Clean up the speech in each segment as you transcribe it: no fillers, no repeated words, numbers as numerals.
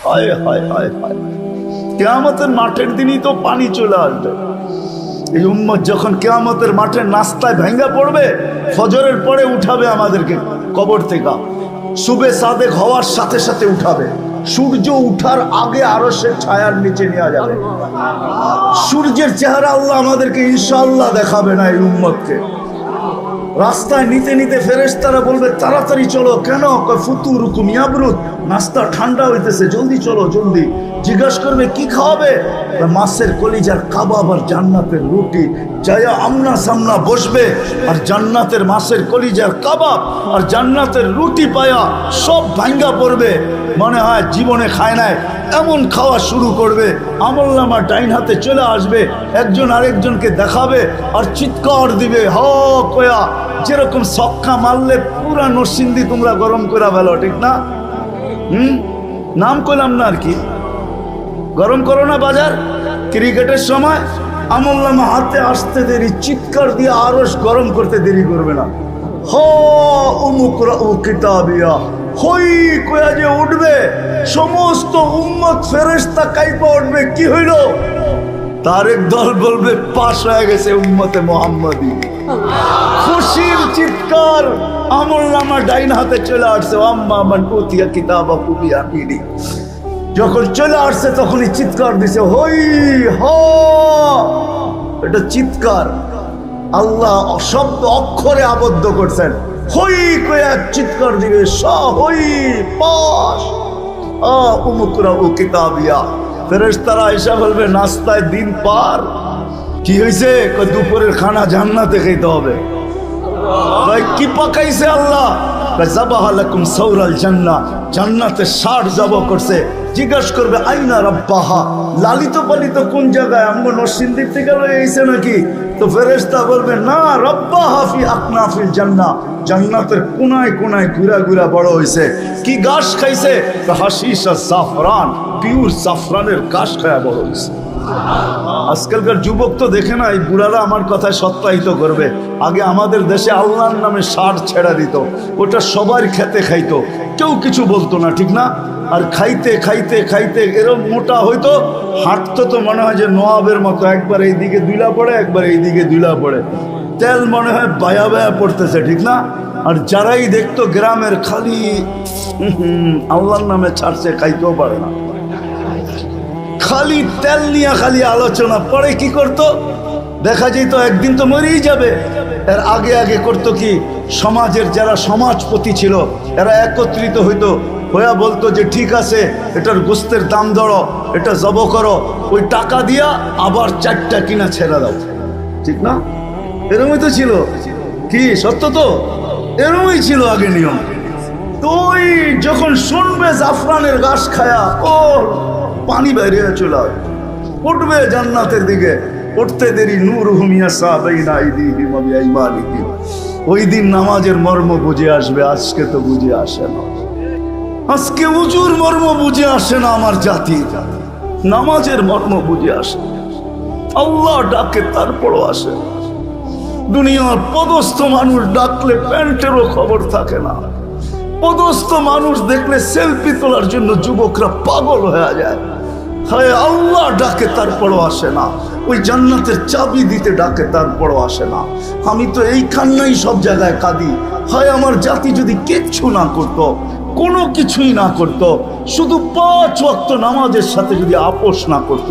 হায় হায় হায় হায়, কিয়ামতের মাঠের দিনই তো পানি চলে আসবে। এই উম্মত যখন কিয়ামতের মাঠে নাস্তায় ভেঙ্গা পড়বে, ফজরের পরে উঠাবে আমাদেরকে কবর থেকে, সুবে সাদেক হওয়ার সাথে সাথে উঠাবে, সূর্য উঠার আগে আরশের ছায়ার নিচে নিয়ে যাবে। সূর্যের চেহারা আল্লাহ আমাদেরকে ইনশাআল্লাহ দেখাবে না এই উম্মতকে। রাস্তায় নিতে নিতে ফেরেশতারা বলবে তাড়াতাড়ি চলো। কেন? ফুতুরুকুম ইয়াবরুদ, নাস্তা ঠান্ডা হইতেছে, জলদি চলো জলদি। জিজ্ঞাসা করবে কি খাওয়াবে? মাছের কলিজার কাবাব আর জান্নাতের রুটি। যায়া আমনা সামনা বসবে, আর জান্নাতের মাছের কলিজার কাবাব আর জান্নাতের রুটি পায়া সব ভাঙ্গা পড়বে, মনে হয় জীবনে খায় নাই এমন খাওয়া শুরু করবে। আমলনামা ডাইন হাতে চলে আসবে, একজন আরেকজনকে দেখাবে আর চিৎকার দিবে হ কয়া, যেরকম সক্কা মারলে পুরা নরসিংদী তোমরা গরম করে ফেলো, ঠিক না? নাম করলাম না আর কি, গরম করো না বাজার। ক্রিকেটের সময় আমলনামা হাতে আসতে দেরি, চিৎকার দিয়ে আরশ গরম করতে দেরি করবে না। হ উমুকরা ও কিতাবিয়া, হই কয়া যে উঠবে, সমস্ত উম্মত ফেরেশতা কাইপা উঠবে। কি হইল? তার এক দল বলবে পাশ হয়ে গেছে উম্মতে মুহাম্মাদি। খুশির চিৎকার, আমলনামা ডাইন হাতে চলে আসছে। আম্মা মান উতিয়া কিতাবাহু বিয়ামিনি, যখন চলে আসছে তখনই চিৎকার দিছে হই হ। এটা চিৎকার আল্লাহ শব্দ অক্ষরে আবদ্ধ করছেন। হই কয়া চিৎকার দিবে, হই পাশ উমুকরা ও কিতাবিয়া। ফেরেশতারা এসে বলবে নাস্তায় দিন পার। কি হয়েছে? দুপুরের খানা জান্নাতে খাইতে হবে। কি পাকাইছে আল্লাহ? যাবাহা লাকুম সাওরাল জান্নাহ, জান্নাতে 60 জবাহ করছে। জিজ্ঞাসা করবে আইনা রাব্বাহা, লালিত পালিত কোন জায়গায়? আমগো নরসিংদীর থেকে লয়ে আইছে নাকি? তো ফেরেশতা বলবে না, রাব্বাহা ফি আকনাফিল জান্নাহ, জান্নাতের কোনায় কোনায় ঘুরা ঘুরা বড় হইছে। কি ঘাস খাইছে? হাশিশ আর জাফরান, পিওর জাফরানের ঘাস খায়া বড় হইছে। আজকালকার যুবক তো দেখে না, এই বুড়ারা আমার কথায় সত্যায়িত করবে। আগে আমাদের দেশে আল্লাহর নামে ষাঁড় ছেড়া দিত, ওটা সবার খেতে খাইতো, কেউ কিছু বলতো না, ঠিক না? আর খাইতে খাইতে খাইতে এরকম মোটা হইতো, হাঁটতো তো মনে হয় যে নওয়াবের মতো, একবার এইদিকে দুইলা পড়ে একবার এইদিকে দুইলা পড়ে, তেল মনে হয় বায়া বায়া পড়তেছে, ঠিক না? আর যারাই দেখতো গ্রামের খালি আল্লাহর নামে ছাড়ছে, খাইতেও পারে না, খালি তেল নিয়ে খালি আলোচনা। পরে কি করতো? দেখা যেত একদিন তো মরেই যাবে। এর আগে আগে করতো কি, সমাজের যারা সমাজপতি ছিল এরা একত্রিত হইতো, হইয়া বলতো যে ঠিক আছে এটার গোস্তের দাম ধরো, এটা জব করো, ওই টাকা দিয়া আবার 4টা কিনা ছেড়ে দাও, ঠিক না? এরমই তো ছিল। কি সত্য তো? এরমই ছিল আগে নিয়ম। তুই যখন শুনবে জাফরানের ঘাস খায়া, ও পানি বাইরে চলে উঠবে জান্নাতের দিকে। উঠতে দেরি নূরুহুম ইয়াসা বাইনা আইদিহিম ওয়া বিআইমানিহিম। ওই দিন নামাজের মর্ম বুঝে আসবে। আজকে তো বুঝে আসে না, আজকে উজুর মর্ম বুঝে আসে না। আমার জাতি নামাজের মর্ম বুঝে আসে, আল্লাহ ডাকে তারপরও আসে। দুনিয়ার পদস্থ মানুষ ডাকলে প্যান্টেরও খবর থাকে না। পদস্থ মানুষ দেখলে সেলফি তোলার জন্য যুবকরা পাগল হয়ে যায়। হায় আল্লাহ ডাকে তারপরও আসে না। ওই জান্নাতের চাবি দিতে ডাকে তারপরও আসে না। আমি তো এই কান্নাই সব জায়গায় কাঁদি। হয় আমার জাতি যদি কিচ্ছু না করত, কোনো কিছুই না করত, শুধু 5 ওয়াক্ত নামাজের সাথে যদি আপোষ না করত,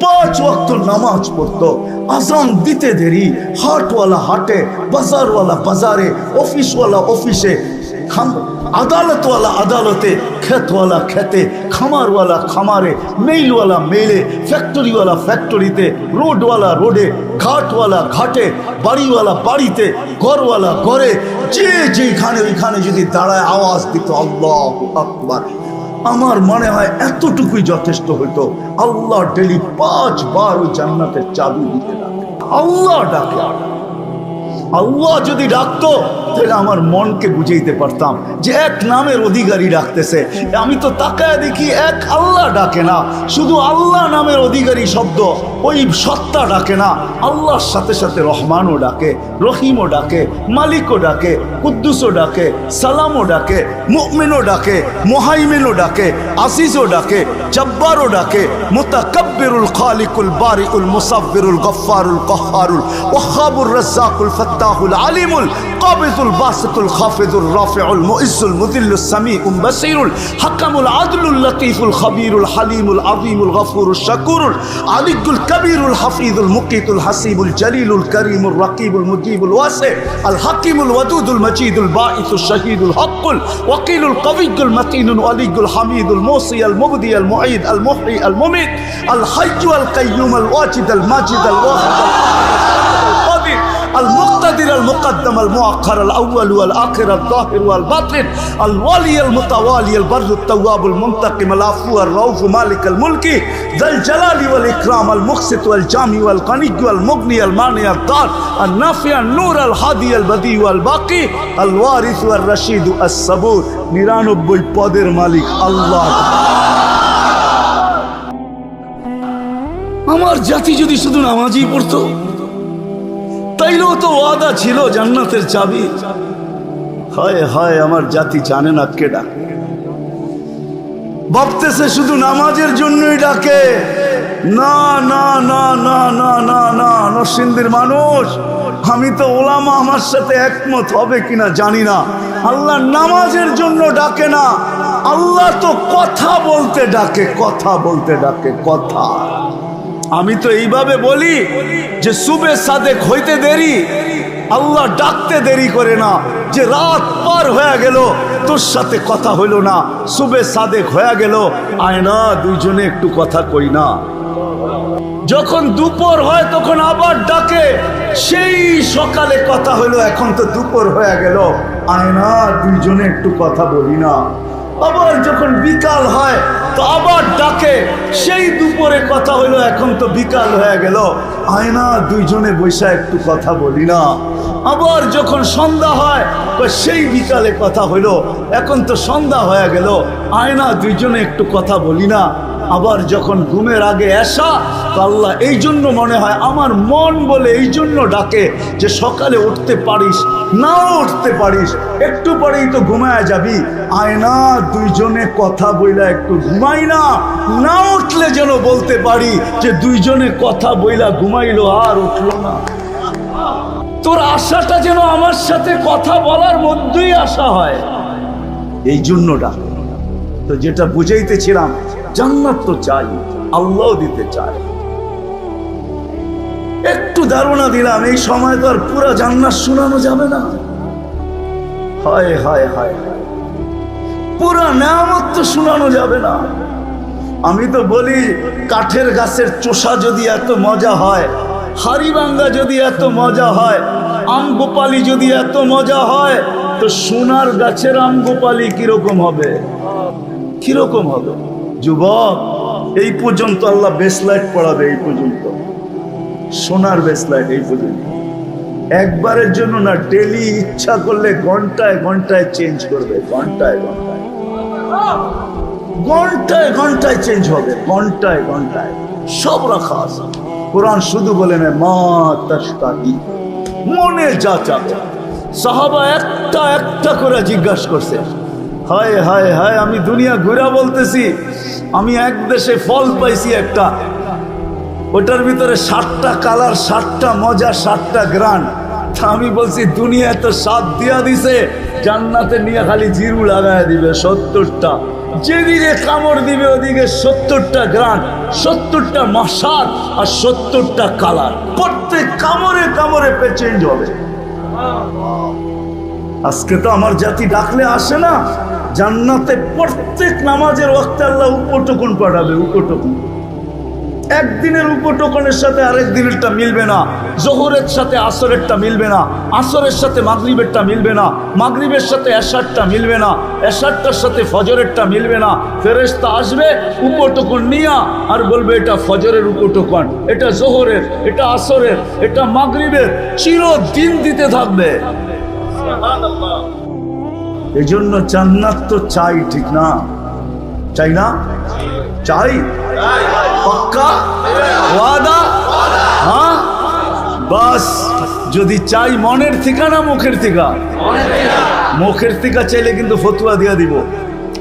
5 ওয়াক্ত নামাজ পড়তো, আজান দিতে দেরি, হাটওয়ালা হাটে, বাজারওয়ালা বাজারে, অফিসওয়ালা অফিসে, আদালতওয়ালা আদালতে, খেতওয়ালা খেতে, খামারওয়ালা খামারে, মেইলওয়ালা মেইলে, ফ্যাক্টরিওয়ালা ফ্যাক্টরিতে, রোডওয়ালা রোডে, ঘাটওয়ালা ঘাটে, বাড়িওয়ালা বাড়িতে, ঘরওয়ালা ঘরে, যে যেখানে ওইখানে যদি দাঁড়ায় আওয়াজ দিত আল্লাহু আকবার, আমার মনে হয় এতটুকুই যথেষ্ট হইতো। আল্লাহ ডেলি 5 বার ওই জান্নাতের চাবি দিতে ডাকে, আল্লাহ ডাকে। আল্লাহ যদি ডাকতো তাহলে আমার মনকে বুঝাইতে পারতাম যে এক নামের অধিকারী ডাকতেছে। আমি তো তাকায় দেখি এক আল্লাহ ডাকে না, শুধু আল্লাহ নামের অধিকারী শব্দ, ওই সত্তা ডাকে না, আল্লাহর সাথে সাথে রহমানও ডাকে, রহিমও ডাকে, মালিকও ডাকে, কুদ্দুসও ডাকে, সালামও ডাকে, মুমিনও ডাকে, মুহাইমিনও ডাকে, আজিজও ডাকে, জব্বারও ডাকে, মুতাকাব্বিরুল খালিকুল বারিউল মুসাব্বিরুল গফফারুল কহ্হারুল ওয়াহ্হাবুর রাজ্জাকুল ফাত্তাহুল আলিমুল কাবিজুল বাসিতুল খাফিজুর রাফিউল মুইজ্জুল মুযিল্লুস সামিউল বাসীরুল হাকামুল আদলুল লতীফুল খবীরুল হালিমুল আযীমুল গফুরুশ শাকুরুল আলিয়ুল কবীরুল হাফিজুল মুকিতুল হাসিবুল জলিলুল করিমুল রাকিবুল মুজিবুল ওয়াসি আল হাকিমুল ওয়াদুদুল মজিদুল বাঈসুশ শাহীদুল হকুল ওয়াকিলুল কবিয়ুল মতিনুল আলিয়ুল হামিদুল মুসি আল মুবদি আল মুঈদ আল মুহয়ি আল মুমিত আল হাইয়্যু আল কাইয়্যুম আল ওয়াজিদ আল মাজিদ আল ওয়াহিদ المقتدر المقدم المؤخر الأول والآخر الظاهر والباطن الولي المتوالي البر التواب المنتقم العفو الرؤوف مالك الملك ذا الجلال والإكرام المقسط والجامع والغني والمغني المانع الضار النافع النور الهادي البديع والباقي الوارث والرشيد الصبور 99 পদের মালিক আল্লাহ। আমার জাতি যদি শুধু নামাজই পড়তো তাইলেও তো ওয়াদা ছিল জান্নাতের চাবি। হায় হায়, আমার জাতি জানে না কে ডাকে, ভাবতেছে শুধু নামাজের জন্যই ডাকে। না না না না না না না, নরসিংদীর মানুষ, আমি তো ওলামা আমার সাথে একমত হবে কিনা জানি না, আল্লাহ নামাজের জন্য ডাকে না, আল্লাহ তো কথা বলতে ডাকে, কথা বলতে ডাকে, কথা। আমি তো এইভাবে বলি যে সুবে সাদেক হইতে দেরি, আল্লাহ ডাকতে দেরি করে না। যে রাত পার হয়ে গেল তোর সাথে কথা হইল না, সুবে সাদেক হয়ে গেল, আয় না দুইজনে একটু কথা কই না। যখন দুপুর হয় তখন আবার ডাকে, সেই সকালে কথা হইলো, এখন তো দুপুর হয়ে গেল, আয় না দুইজনে একটু কথা বলি না। আবার যখন বিকাল হয় তো আবার ডাকে, সেই দুপুরে কথা হইলো, এখন তো বিকাল হয়ে গেল, আয় না দুইজনে বৈশা একটু কথা বলি না। আবার যখন সন্ধ্যা হয় তো সেই বিকালে কথা হইলো, এখন তো সন্ধ্যা হয়ে গেল, আয় না দুইজনে একটু কথা বলি না। আবার যখন ঘুমের আগে এসা, তো আল্লাহ এই জন্য মনে হয় আমার মন বলে এই জন্য ডাকে যে সকালে উঠতে পারিস নাও উঠতে পারিস, একটু পরেই তো ঘুমায় যাবি, আয় না দুইজনে কথা বইলা একটু ঘুমাই না। না উঠলে যেন বলতে পারি যে দুইজনে কথা বইলা ঘুমাইলো আর উঠলো না। তোর আশাটা যেন আমার সাথে কথা বলার মধ্যেই আশা হয়, এই জন্য ডাক। তো যেটা বুঝাইতেছিলাম, জান্নাত তো চাই, আল্লাহ দিতে চায়। একটু ধারণা দিলাম, এই সময় তো আর পুরা জান্নাত শোনানো যাবে না। হায় হায় হায়, পুরা নেয়ামত তো শোনানো যাবে না। আমি তো বলি, কাঠের গাছের চোষা যদি এত মজা হয়, হাড়িভাঙ্গা যদি এত মজা হয়, আম গোপালি যদি এত মজা হয়, তো সোনার গাছের আম গোপালি কিরকম হবে, কিরকম হবে? যুবক, এই পর্যন্ত আল্লাহ বেসলাইট পড়াবে, এই পর্যন্ত সোনার বেসলাইট, এই পর্যন্ত একবারের জন্য না, ডেলি ইচ্ছা করলে ঘন্টায় ঘন্টায় চেঞ্জ করবে, ঘন্টায় ঘন্টায়, ঘন্টায় ঘন্টায় চেঞ্জ হবে, ঘন্টায় ঘন্টায় সব রাখা আছে। কোরআন শুধু বলে না, মা তাশতাহি, মনে যা চাবে। সাহাবা একটা একটা করে জিজ্ঞাসা করছে, হায় হায় হায়, আমি দুনিয়া ঘুরা বলতেছি, আমি এক দেশে ফল পাইছি একটা, ওটার ভিতরে 60টা কালার, 60টা মজা, 60টা গ্রান। তা আমি বলছি দুনিয়া তো স্বাদ দিয়া দিছে, জান্নাতে নিয়ে খালি জিরু লাগায় দিবে 70টা, যেদিকে কামড় দিবে ওদিকে 70টা গ্রান, 70টা মশাদ আর 70টা কালার, প্রত্যেক কামড়ে কামড়ে পে চেঞ্জ হবে। আজকে তো আমার জাতি ডাকলে আসে না। জান্নাতে প্রত্যেক নামাজের ওয়াক্তে আল্লাহ উপটকুন পাঠাবে, উপটকুন। একদিনের উপটোকনের সাথে আরেক দিনেরটা মিলবে না, জোহরের সাথে আসরেরটা মিলবে না, আসরের সাথে মাগরিবেরটা মিলবে না, মাগরিবের সাথে এশারটা মিলবে না, এশারটার সাথে ফজরেরটা মিলবে না। ফেরেশতা আসবে উপটোকন নিয়া আর বলবে এটা ফজরের উপটোকন, এটা জোহরের, এটা আসরের, এটা মাগরিবের, চিরদিন দিতে থাকবে। এই জন্য জান্নাত তো চাই, ঠিক না? চাই না? চাই, পাক্কা ওয়াদা। হ্যাঁ, বাস যদি চাই মনের থেকে না মুখের থেকে? মুখের থেকে চাইলে কিন্তু ফতুয়া দিয়া দিব।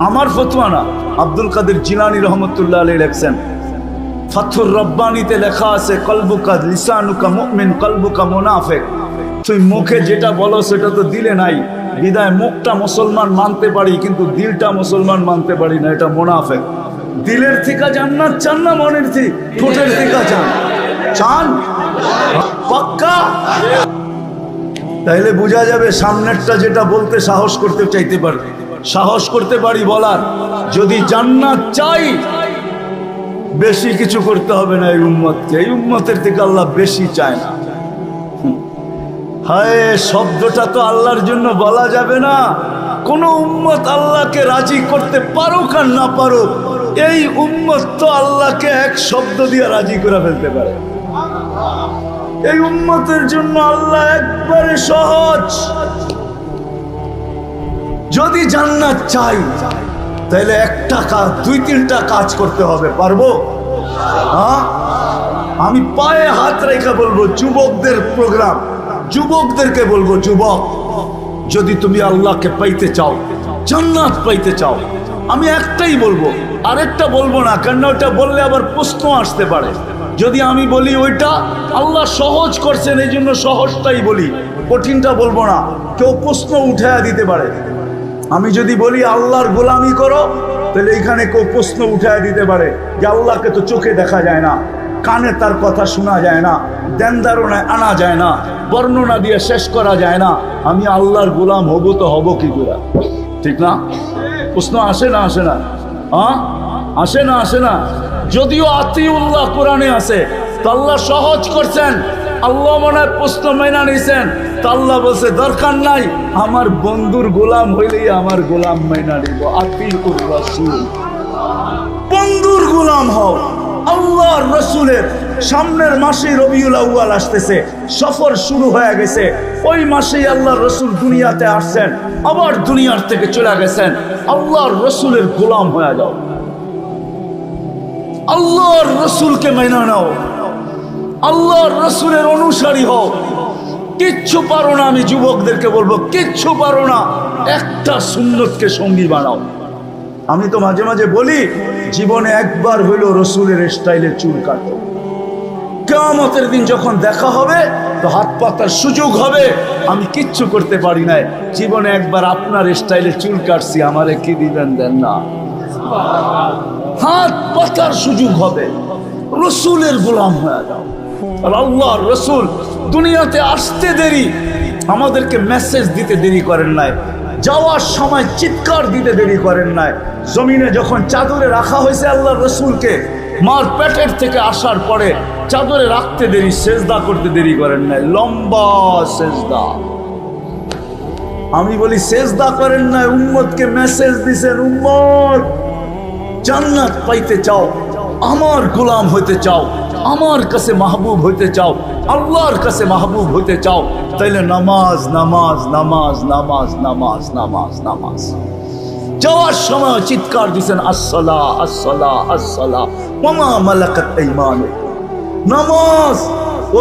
আমার ফতুয়া না, আব্দুল কাদের জিলানী রহমতুল্লাহ আলাইহি লেখছেন, ফাথুর রব্বানিতে লেখা আছে, কলবুকা লিসানুকা মুমিন কলবুকা মুনাফিক। তুই মুখে যেটা বলো সেটা তো দিলে নাই, বিদায় মুখটা মুসলমান মানতে পারি কিন্তু দিলটা মুসলমান মানতে পারি না, এটা মুনাফিক। দিলের থেকে জান্নাত চান না মনের থেকে? ঠোঁটের থেকে চান? চান পাক্কা? তাইলে বোঝা যাবে সামনেরটা যেটা বলতে সাহস করতে চাইতে পারি, সাহস করতে পারি বলার। যদি জান্নাত চাই বেশি কিছু করতে হবে না এই উম্মতকে, এই উম্মতের থেকে আল্লাহ বেশি চায় না। হায়, শব্দটা তো আল্লাহর জন্য বলা যাবে না। কোন উম্মত আল্লাহকে রাজি করতে পারুক আর না পারুক, এই উম্মত তো আল্লাহকে এক শব্দ দিয়ে রাজি করে ফেলতে পারে। এই উম্মতের জন্য আল্লাহ একবারে সহজ। যদি জান্নাত চাই তাহলে একটা কাজ, দুই তিনটা কাজ করতে হবে। পারবো? হ্যাঁ, আমি পায়ে হাত রেখে বলবো, যুবকদের প্রোগ্রাম, যুবকদেরকে বলবো, যুবক যদি তুমি আল্লাহকে পাইতে চাও, জান্নাত পাইতে চাও, আমি একটাই বলবো, আরেকটা বলবো না, কারণ ওটা বললে আবার প্রশ্ন আসতে পারে। যদি আমি বলি ওইটা আল্লাহ সহজ করছেন এই জন্য সহজটাই বলি, কঠিনটা বলবো না, কেউ প্রশ্ন উঠাইয়া দিতে পারে। আমি যদি বলি আল্লাহর গোলামি করো, তাহলে এখানে কেউ প্রশ্ন উঠাইয়া দিতে পারে যে আল্লাহকে তো চোখে দেখা যায় না, কানে তার কথা শোনা যায় না, ধ্যান ধারণায় আনা যায় না, বর্ণনা দিয়ে শেষ করা যায় না, আমি আল্লাহর গোলাম হব তো হব কি করে? ঠিক না? প্রশ্ন আসে না? আসে না? হ্যাঁ, আসে না? আসে না? যদিও আতিউল্লাহ কোরআনে আছে, তো আল্লাহ সহজ করছেন। আল্লাহ মনে হয় প্রশ্ন মেনা নিছেন, তা আল্লাহ বলছে দরকার নাই, আমার বন্ধুর গোলাম হইলেই আমার গোলাম মেনা নিব। আতিউর রাসূল, বন্ধুর গোলাম হও। আল্লাহর রসুলের সামনের মাসে রবিউল আউয়াল আসতেছে, সফর শুরু হয়ে গেছে। ওই মাসেই আল্লাহর রসুল দুনিয়াতে আসছেন, আবার দুনিয়ার থেকে চলে গেছেন। আল্লাহর রসুলের গোলাম হয়ে যাও, আল্লাহর রসুলকে মেনে নাও, আল্লাহর রসুলের অনুসারী হও। কিচ্ছু পারো না, আমি যুবকদেরকে বলবো, কিচ্ছু পারো না, একটা সুন্নতকে সঙ্গী বানাও। আমি তো মাঝে মাঝে বলি, জীবনে একবার হইল রসুলের স্টাইলে চুল কাটো। কিয়ামতের দিন যখন দেখা হবে তো হাত পাতার সুযোগ হবে, আমি কিচ্ছু করতে পারি নাই, জীবনে একবার আপনার স্টাইলে চুল কাটছি, আমারে কি দিবেন? দেন না। হাত পাতার সুযোগ হবে, রসুলের গোলাম হয়ে যাও। আর আল্লাহর রসুল দুনিয়াতে আসতে দেরি, আমাদেরকে মেসেজ দিতে দেরি করেন নাই, যাওয়ার সময় চিৎকার দিতে দেরি করেন নাই। জমিনে যখন চাদরে রাখা হয়েছে আল্লাহর রসুলকে, মার পেটের থেকে আসার পরে চাদরে রাখতে দেরি, সেজদা করতে দেরি করেন নাই, লম্বা সেজদা। আমি বলি সেজদা করেন নাই, উম্মতকে মেসেজ দিছেন, উম্মত জান্নাত পাইতে চাও, আমার গোলাম হইতে চাও, আমার কাছে মাহবুব হইতে চাও, আল্লাহর কাছে মাহবুব হইতে চাও, তাইলে নামাজ নামাজ নামাজ নামাজ নামাজ নামাজ নামাজ। যাওয়ার সময় চিৎকার দিছেন, আসসালাহ আসসালাহ আসসালাহ ওয়া মা মালাকাত আইমানুকুম। নামাজ,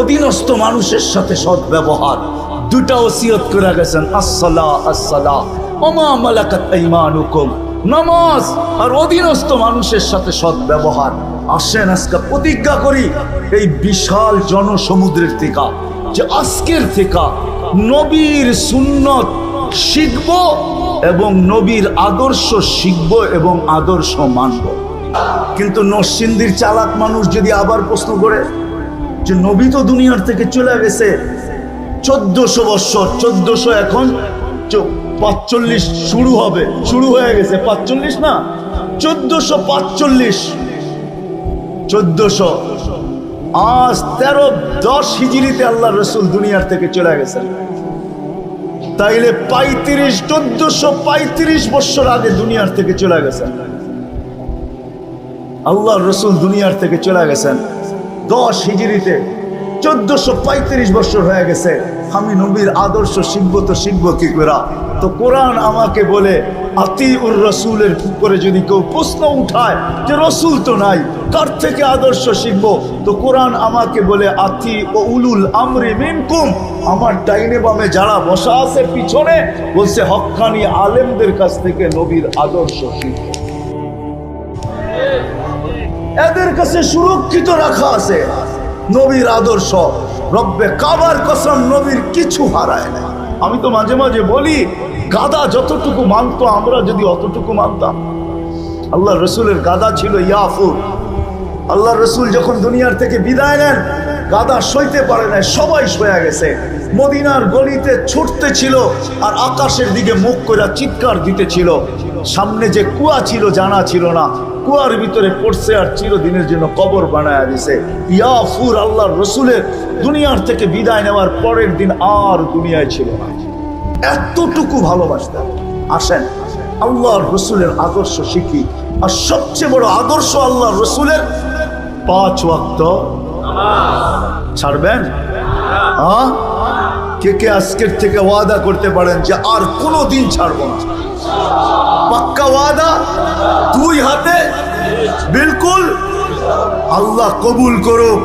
অধীনস্থ মানুষের সাথে সদ্ব্যবহার, দুটা ওসিয়ত করে গেছেন, আসসালাহ আসসালাহ ওয়া মা মালাকাত আইমানুকুম। নামাজ আর অধীনস্থ মানুষের সাথে সদ্ব্যবহার। আসেন আজকে প্রতিজ্ঞা করি এই বিশাল জনসমুদ্রের থেকে, যে আজকের থেকে নবীর সুন্নত শিখব এবং নবীর আদর্শ শিখব এবং আদর্শ মানব। কিন্তু নরসিংদীর চালাক মানুষ যদি আবার প্রশ্ন করে যে নবী তো দুনিয়ার থেকে চলে গেছে 1400 বছর, 1400 এখন 45 শুরু হবে, শুরু হয়ে গেছে 45 না 1445। 1400, আজ 1310 হিজরিতে আল্লাহ রসুল দুনিয়ার থেকে চলে গেছেন। তাইলে 1435 বছর আগে দুনিয়ার থেকে চলে গেছেন। আল্লাহ রসুল দুনিয়ার থেকে চলে গেছেন 10 হিজরিতে, 1435 বছর হয়ে গেছে। আমি নবীর আদর্শ শিখবো কি করে? তো কোরআন আমাকে বলে আতিউর রসুলের উপরে যদি কেউ প্রশ্ন উঠায় যে রসুল তো নাই, কার থেকে আদর্শ শিখবো? তো কোরআন আমাকে বলে আতি ও উলুল আমরি মিনকুম, আমার ডাইনে বামে যারা বসা আছে পিছনে, বলছে হক্কানি আলেমদের কাছ থেকে নবীর আদর্শ শিখবো। এদের কাছে সুরক্ষিত রাখা আছে নবীর আদর্শ। রব্বে কাবার কসম, নবীর কিছু হারায় না। আমি তো মাঝে মাঝে বলি, গাদা যতটুকু মানতো আমরা যদি অতটুকু মানতাম। আল্লাহ রসুলের গাদা ছিল ইয়াফুর। আল্লাহ রসুল যখন দুনিয়ার থেকে বিদায় নেন, গাদা সইতে পারে না, সবাই সয়ে গেছে। মদিনার গলিতে ছুটতে ছিল আর আকাশের দিকে মুখ করে চিৎকার দিতেছিল। সামনে যে কুয়া ছিল জানা ছিল না, কুয়ার ভিতরে পড়ছে আর চিরদিনের জন্য কবর বানায় দিছে। ইয়াফুর আল্লাহ রসুলের দুনিয়ার থেকে বিদায় নেওয়ার পরের দিন আর দুনিয়ায় ছিল না। এতটুকু ভালোবাসতেন। আসেন আল্লাহর রসুলের আদর্শ শিখি। আর সবচেয়ে বড় আদর্শ আল্লাহর রসুলের 5 ওয়াক্ত ছাড়বেন? হ্যাঁ, কে আজকের থেকে ওয়াদা করতে পারেন যে আর কোনো দিন ছাড়বো না? পাক্কা ওয়াদা, 2 হাতে বিলকুল। আল্লাহ কবুল করুক।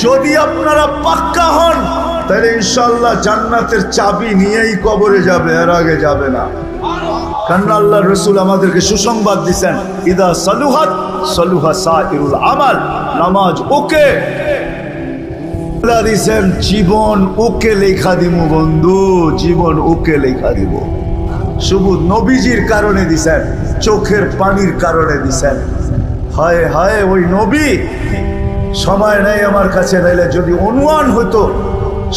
যদি আপনারা পাক্কা হন তাহলে ইনশাআল্লাহ জান্নাতের চাবি নিয়েই কবরে যাবে, এর আগে যাবে না। কারণ আল্লাহ রসুল আমাদেরকে সুসংবাদ দিচ্ছেন, ইদা সালুহাত সালুহা সাইরুল আমাল। নামাজ ওকে দিছেন, জীবন ওকে লেখা দিব বন্ধু, জীবন ওকে লেখা দিব। শুধু নবীজির কারণে দিছেন, চোখের পানির কারণে দিছেন। হায় হায়, ওই নবী সময় নেই আমার কাছে, নাইলে যদি অনুমান হতো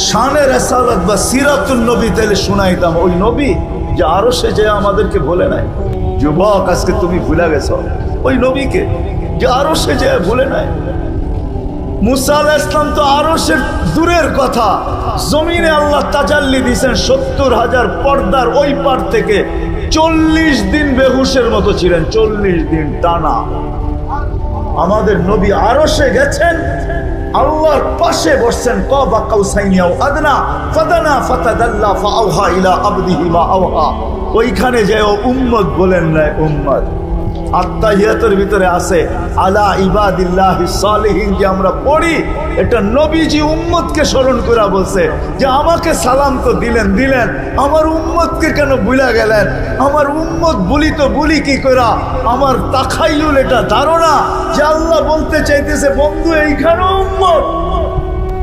শানে রাসালাত বা সিরাতুন নবী তাহলে শোনাইতাম। ওই নবী যে আরো সে যে আমাদেরকে বলে নাই। যুবক, আজকে তুমি ভুলে গেছো ওই নবীকে যে আরো সে যে বলে নাই। মুসা আলাইহিস সালাম তো আরো সে দূরের কথা, জমিনে আল্লাহ তাজাল্লি দিয়েছেন। 70,000 পর্দার ওই পার থেকে 40 দিন বেহুশের মতো ছিলেন, 40 দিন টানা। আমাদের নবী আরশে গেছেন, আল্লাহর পাশে বসছেন। কাবা কাউসাইনি আও আদনা ফাদানা ফাতাদাল্লা ফাআওহা ইলা আবদিহি মা আওহা। ওইখানে যেও উম্মত বলেন না, উম্মত। আত্তাহিয়াতের ভিতরে আছে আলা ইবাদিল্লাহিস সালিহিন, যে আমরা পড়ি, এটা নবীজি উম্মতকে স্মরণ করে বলছে যে আমাকে সালাম তো দিলেন, আমার উম্মতকে কেন ভুলে গেলেন? আমার উম্মত বলি কি করা? আমার তাখাইলুল এটা ধারণা যে আল্লাহ বলতে চাইতেছে বন্ধু এইখানেও উম্মত।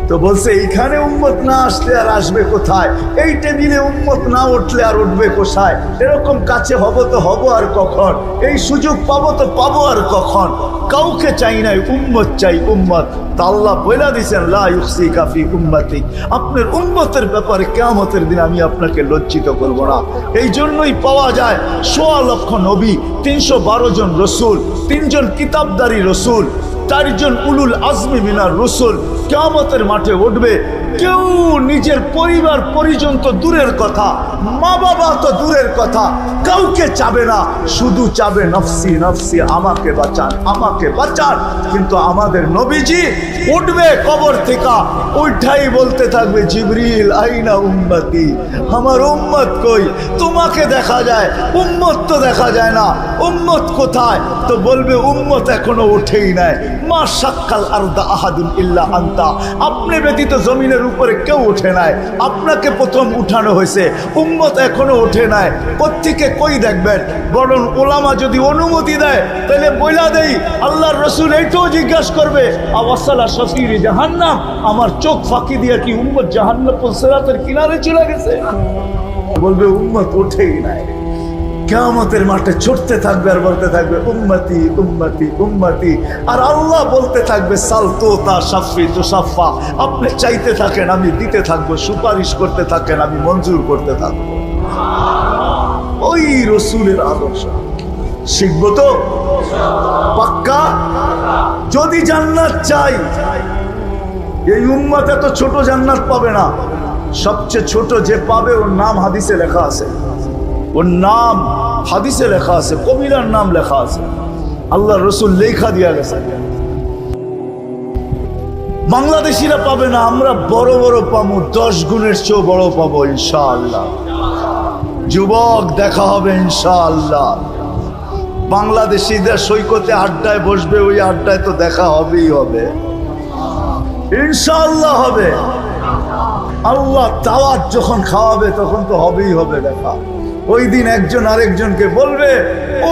তো বলছে এইখানে উম্মত না আসলে আর আসবে কোথায়? এই টেবিলে উম্মত না উঠলে আর উঠবে কোথায়? এরকম কাছে হব তো হব আর কখন? এই সুযোগ পাবো তো পাবো আর কখন? কাউকে চাই নাই, উম্মত চাই, উম্মত। তা আল্লাহ বলে দিয়েছেন লা ইউসিকা ফি উম্মতি, আপনার উম্মতের ব্যাপারে কিয়ামতের দিন আমি আপনাকে লজ্জিত করব না। এই জন্যই পাওয়া যায় ১৬ লক্ষ নবী, ৩১২ জন রসুল, ৩ জন কিতাবদারি রসুল, 4 জন উলুল আজমি মিনার রসুল কিয়ামতের মাঠে উঠবে। কেউ নিজের পরিবার পরিজন তো দূরের কথা, মা বাবা তো দূরের কথা, কাউকে চাবে না, শুধু চাবে নফসি নফসি, আমাকে বাঁচান, আমাকে বাঁচান। কিন্তু আমাদের নবীজি উঠবে কবর থেকে, ওইটাই বলতে থাকবে জিবরিল আইনা উম্মতি, আমার উম্মত কই? তোমাকে দেখা যায়, উম্মত তো দেখা যায় না, উম্মত কোথায়? তো বলবে উম্মত এখনো ওঠেই নাই। মা সাক্কাল আরদা আহাদুন ইল্লা আনতা, আপনি ব্যতীত জমিনের উপরে কেউ ওঠে নাই, আপনাকে প্রথম উঠানো হয়েছে, উম্মত এখনো ওঠে নাই। প্রত্যেকে কই দেখবেন? বরং ওলামা যদি অনুমতি দেয় তাহলে বইলা দেই, আল্লাহর রসুল এইটাও জিজ্ঞাসা করবে আওয়াসালা শফির জাহান্নাম, আমার চোখ ফাঁকি দিয়া কি উম্মত জাহান্নাম সিরাতের কিনারে চলে গেছে? বলবে উম্মত ওঠেই নাই। কিয়ামতের মাঠে ছুটতে থাকবে আর বলতে থাকবে উম্মতি উম্মতি উম্মতি। আর আল্লাহ বলতে থাকবে সাল তোতা সাফি তুসাফা, আপনি চাইতে থাকেন আমি দিতে থাকবো, সুপারিশ করতে থাকেন আমি মঞ্জুর করতে থাকবো। ওই রসুলের আদর্শ শিখবো তো পাক্কা? যদি জান্নাত চাই, এই উম্মত এত ছোট জান্নাত পাবে না। সবচেয়ে ছোট যে পাবে ওর নাম হাদিসে লেখা আছে, ওর নাম হাদিসে লেখা আছে, কবিরার নাম লেখা আছে, আল্লাহ রসুল লেখা দিয়া গেছে। বাংলাদেশিরা পাবে না, আমরা বড় বড় পাবো, 10 গুণের চেয়েও বড় পাবো ইনশাআল্লাহ। যুবক দেখা হবে ইনশাআল্লাহ। বাংলাদেশিদের সৈকতে আড্ডায় বসবে, ওই আড্ডায় তো দেখা হবেই হবে ইনশাআল্লাহ হবে। আল্লাহ দাওয়াত যখন খাওয়াবে তখন তো হবেই হবে দেখা। ওই দিন একজন আরেকজনকে বলবে,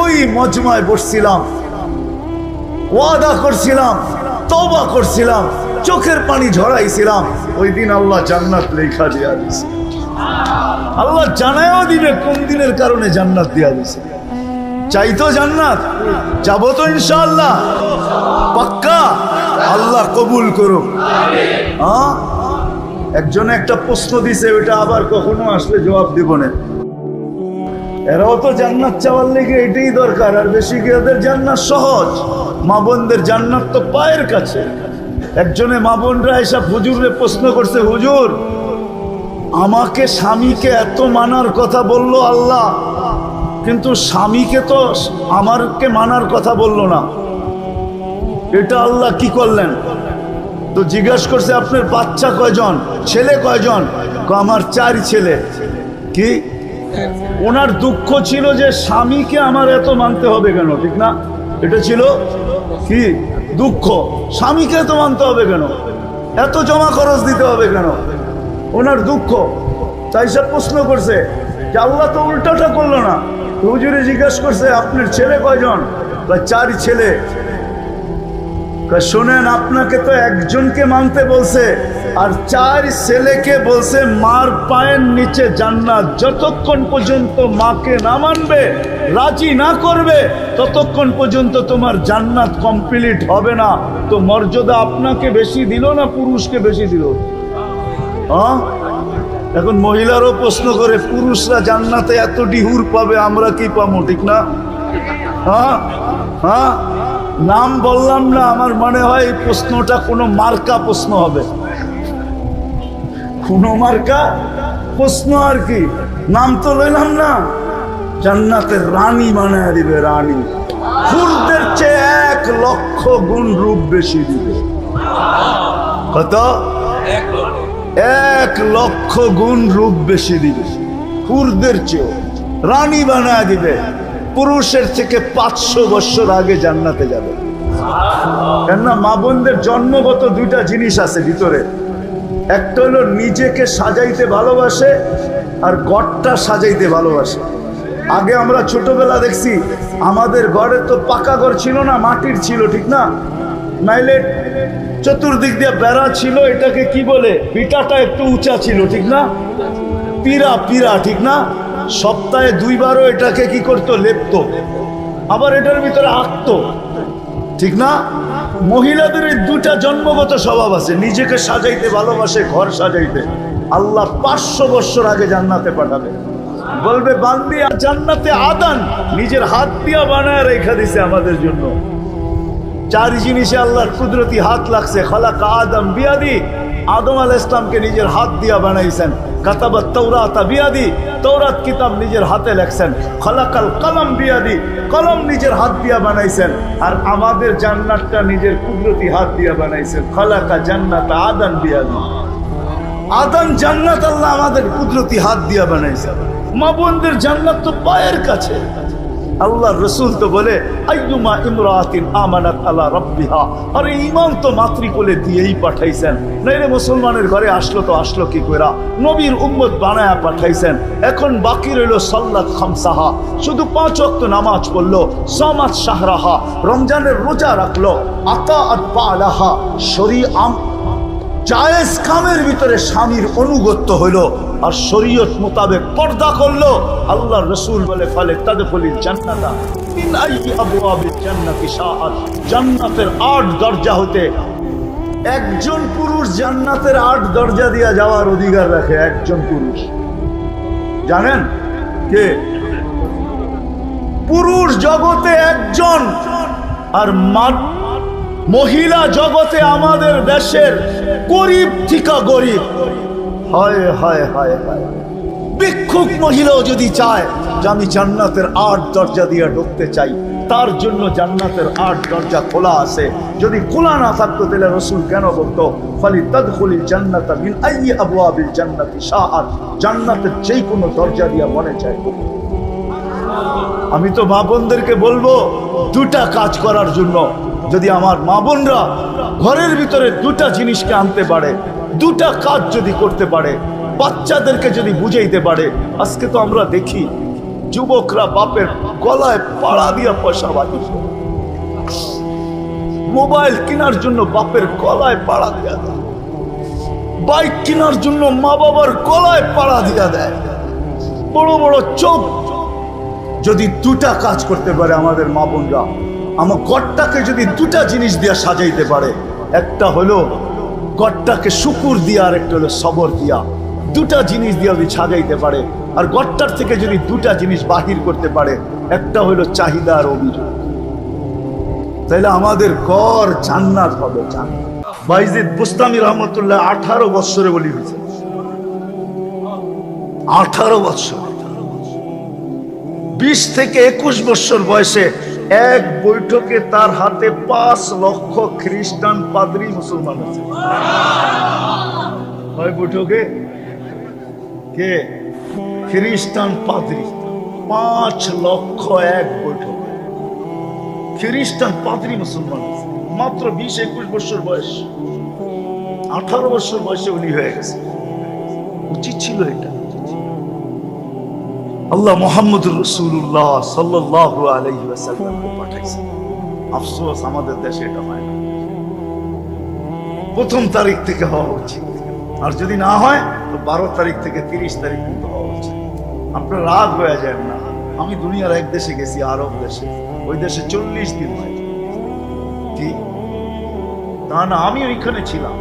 ওই মজমায় বসছিলাম, ওয়াদা করছিলাম, তওবা করছিলাম, চোখের পানি ঝরাইছিলাম, ওই দিন আল্লাহ জান্নাত লেখা দিয়া দিছে। আল্লাহ জানায়ও দিবে কোন দিনের কারণে জান্নাত দিয়া দিছে। চাই তো জান্নাত, যাবো তো ইনশাআল্লাহ, পাক্কা। আল্লাহ কবুল করুক। হ্যাঁ, একজনে একটা প্রশ্ন দিছে, ওইটা আবার কখনো আসলে জবাব দিব না। এরাও তো জান্নাত চাওয়ার লেগে এটাই দরকার, আর বেশি কি ওদের জান্নাত সহজ? মা বোনদের জান্নাত তো পায়ের কাছে। একজনে মা বোনরা এসব হুজুরে প্রশ্ন করছে, হুজুর আমাকে স্বামীকে এত মানার কথা বললো আল্লাহ, কিন্তু স্বামীকে তো আমারকে মানার কথা বললো না, এটা আল্লাহ কি করলেন? তো জিজ্ঞাসা করছে, আপনার বাচ্চা কয়জন, ছেলে কয়জন? আমার 4 ছেলে। কি? ওনার দুঃখ ছিল যে স্বামীকে আমার এত মানতে হবে কেন, ঠিক না? এটা ছিল কি দুঃখ, স্বামীকে এত মানতে হবে কেন, এত জমা খরচ দিতে হবে কেন, ওনার দুঃখ। তাই সব প্রশ্ন করছে যে আল্লাহ তো উল্টাটা করলো না। হুজুরে জিজ্ঞাসা করছে, আপনার ছেলে কয়জন? 4 ছেলে। শোনেন, আপনাকে তো একজনকে মানতে বলছে, আর 4 ছেলেকে বলছে মার পায়ের নিচে জান্নাত। যতক্ষণ পর্যন্ত মাকে না মানবে, রাজি না করবে, ততক্ষণ পর্যন্ত তোমার জান্নাত কমপ্লিট হবে না। তো মর্যাদা আপনাকে বেশি দিল না পুরুষকে বেশি দিল? হ্যাঁ, এখন মহিলারও প্রশ্ন করে, পুরুষরা জান্নাতে এত ডিহুর পাবে, আমরা কি পাবো, ঠিক না? হ্যাঁ হ্যাঁ, নাম বললাম না, আমার মনে হয় এই প্রশ্নটা কোনো মার্কা প্রশ্ন হবে, কোনো মার্কা প্রশ্ন আর কি। নাম তো লইলাম না, জান্নাতের রানী বানায় দিবে, রানী। ফুলদের চেয়ে 1 লক্ষ গুণ রূপ বেশি দিবে। কত? 1 লক্ষ গুণ রূপ বেশি দিবে, ফুলদের চেয়ে রানী বানায় দিবে। পুরুষের থেকে 500 বছর আগে জান্নাতে যাবে। কেননা মা বোনদের জন্মগত 2টা জিনিস আছে ভিতরে, একটা হলো নিজেকে সাজাইতে ভালোবাসে, আর ঘরটা সাজাইতে ভালোবাসে। আগে আমরা ছোটবেলা দেখছি, আমাদের ঘরে তো পাকা ঘর ছিল না, মাটির ছিল, ঠিক না? নাইলে চতুর্দিক দিয়ে বেড়া ছিল, এটাকে কি বলে, পিটাটা একটু উঁচা ছিল, ঠিক না? পিরা, পিরা, ঠিক না? সপ্তাহে 2 বারও এটাকে কি করতো, লেপতো, আবার এটার ভিতরে আঁকতো, ঠিক না? মহিলাদের এই 2টা জন্মগত স্বভাব আছে, নিজেকে সাজাইতে ভালোবাসে, ঘর সাজাইতে। আল্লাহ 500 বছর আগে জান্নাতে পাঠাবে, বলবে বান্দি জান্নাতে আদান নিজের হাত দিয়া বানায় রেখা দিছে আমাদের জন্য। 4 জিনিসে আল্লাহর কুদরতি হাত লাগছে। খালাকা আদম বিয়াদি, আদম আলাইহিস সালামকে নিজের হাত দিয়া বানাইছেন। কাতাবাত তাওরাত বিয়াদি, তাওরাত কিতাব নিজের হাতে লেখছেন। খালাকাল কলম বিয়াদি, কলম নিজের হাত দিয়া বানাইছেন। আর আমাদের জান্নাতটা নিজের কুদরতি হাত দিয়া বানাইছেন। খালাকা জান্নাত আদম বিয়াদি, আদম জান্নাত আল্লাহ আমাদের কুদরতি হাত দিয়া বানাইছেন। মা বোনদের জান্নাত তো পায়ের কাছে। আল্লাহ রসুল তো বলে, আইয়ুমা ইমরাতিন আমানাত আলা রাব্বিহা, আরে ঈমান তো মাতৃকোলে দিয়েই পাঠাইছেন, নাইলে মুসলমানের ঘরে আসলো তো আসলো কি কইরা? নবীর উম্মত বানায়া পাঠাইছেন। এখন বাকি রইল সাল্লাত খামসাহা, শুধু 5 ওয়াক্ত নামাজ পড়লো, সামাত শাহরাহা, রমজানের রোজা রাখলো, আতাআত বালাহা, শরীআম জায়েজ কামের ভিতরে স্বামীর অনুগত্য হইল, আর শরীয়ত মোতাবেক পর্দা করলো। আল্লাহ রসুল বলে, ফলে তাদখুলিল জান্নাতা মিন আইয়ি আবওয়াবিল জান্নাতি শাআত, জান্নাতের 8 দরজা হতে একজন পুরুষ জান্নাতের 8 দরজা দিয়া যাওয়ার অধিকার রাখে। একজন পুরুষ, জানেন কে? পুরুষ জগতে একজন, আর মহিলা জগতে আমাদের দেশের গরিব থেকে গরিব, হায় হায় হায় হায়, ভিক্ষুক মহিলাও যদি চায় যে আমি জান্নাতের 8 দরজা দিয়ে ঢুকতে চাই, তার জন্য জান্নাতের 8 দরজা খোলা আছে। যদি খোলা না থাকতো তাহলে রাসূল কেন বলতো ফালি তাদখুলিল জান্নাতা মিন আইয়ি আবওয়াবিল জান্নাতি শাআত, জান্নাতের যে কোনো দরজা দিয়ে মনে চায়। আমি তো মা বোনদেরকে বলবো দুটা কাজ করার জন্য। যদি আমার মা বোনরা ঘরের ভিতরে দুটা জিনিসকে আনতে পারে, দুটা কাজ যদি করতে পারে, বাচ্চাদেরকে যদি বুঝাইতে পারে। আজকে তো আমরা দেখি যুবকরা বাপের গলায় পাড়া দিয়া পয়সা বাঁধে, মোবাইল কেনার জন্য বাপের গলায় পাড়া দিয়া দেয়, বাইক কেনার জন্য মা বাবার গলায় পাড়া দিয়া দেয়, বড় বড় চোখ। যদি দুটা কাজ করতে পারে আমাদের মা বোনরা, আমার ঘরটাকে যদি দুটা জিনিস দিয়া সাজাইতে পারে, একটা হলো ঘরটাকে শুকুর দিয়া, আর একটা হলো সবর দিয়া, দুটা জিনিস দিয়া যদি সাজাইতে পারে, আর ঘরটার থেকে যদি দুটা জিনিস বাহির করতে পারে, একটা হলো চাহিদা আর অভিযোগ, তাহলে আমাদের ঘর জান্নাত হবে। জান্নাত। বাইজিদ বুস্তামি রহমতুল্লাহ 18 বছরে বলি হয়েছে, 18 বছর, 20 থেকে 21 বছর বয়সে এক বৈঠকে তার হাতে 5 লক্ষ খ্রিস্টান পাদ্রী মুসলমান আছে। ওই বৈঠকে কে? খ্রিস্টান পাদ্রী 5 লক্ষ, এক বৈঠক খ্রিস্টান পাদ্রী মুসলমান আছে। মাত্র 20-21 বছর বয়স, 18 বছর বয়সে উনি হয়ে গেছে। উচিত ছিল এটা। আল্লাহ মুহাম্মদুর রাসূলুল্লাহ সাল্লাল্লাহু আলাইহি ওয়াসাল্লামকে পাঠাইছেন। আফসোস আমাদের দেশে এটা হয় না। 1 তারিখ থেকে হওয়া উচিত, আর যদি না হয় তো 12 তারিখ থেকে 30 তারিখ পর্যন্ত হওয়া উচিত। আপনার রাগ হয়ে যায় না। আমি দুনিয়ার এক দেশে গেছি, আরব দেশে, ওই দেশে 40 দিন হয়। কি না না, আমি ওইখানে ছিলাম,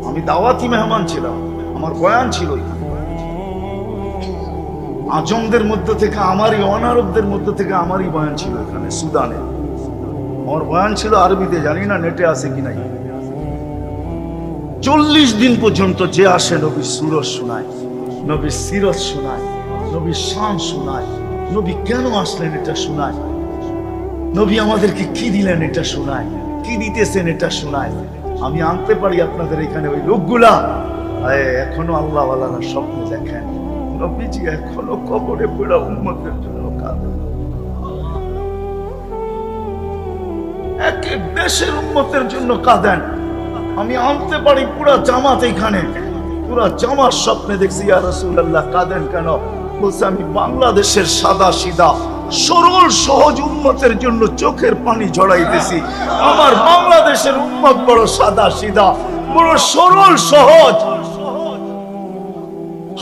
আমি দাওয়াতি মেহমান ছিলাম, আমার বয়ান ছিল ওইখানে। আজমদের মধ্যে থেকে আমারই, অনারবদের মধ্যে থেকে আমারই বয়ান ছিল এখানে সুদানে। আমার বয়ান ছিল আরবিতে, জানি না নেটে আছে কি নাই। 40 দিন পর্যন্ত যে আসে নবীর সুরত শোনায়, নবীর সিরত শোনায়, নবীর শান শোনায়, নবী কেন আসলেন এটা শোনায়, নবী আমাদেরকে কি দিলেন এটা শোনায়, কি দিতেছেন এটা শোনায়। আমি আনতে পারি আপনাদের এখানে ওই লোকগুলা এখনো আল্লাহ ওয়ালারা স্বপ্ন দেখেন, নবীজি এখনো কবরে পড়া উম্মতের জন্য কাঁদেন, এক এক দেশের উম্মতের জন্য কাঁদেন। আমি আনতে পারি পুরা জামাত, এখানে পুরা জামাত স্বপ্নে দেখছি ইয়া রাসূলুল্লাহ কাঁদেন কেন? বলছে আমি বাংলাদেশের সাদা সিধা সরল সহজ উম্মতের জন্য চোখের পানি ঝরাইতেছি। আমার বাংলাদেশের উম্মত বড় সাদা সিধা, বড় সরল সহজ,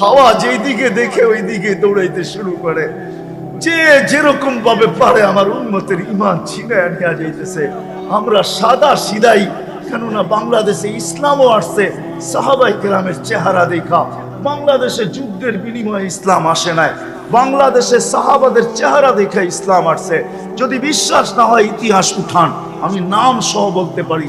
হাওয়া যেই দিকে দেখে ওই দিকে দৌড়াইতে শুরু করে, যে যেরকম ভাবে পারে আমার উম্মতের ঈমান ছিনায় নিয়ে যাইতেছে। আমরা সাদা সিধাই, কেননা বাংলাদেশে ইসলামও আসছে সাহাবায়ে কেরামের চেহারা দেখা। বাংলাদেশে যুদ্ধের বিনিময়ে ইসলাম আসে নাই, বাংলাদেশে সাহাবাদের চেহারা দেখে ইসলাম আসছে। যদি বিশ্বাস না হয় ইতিহাস উঠান, আমি নাম সহ বলতে পারি।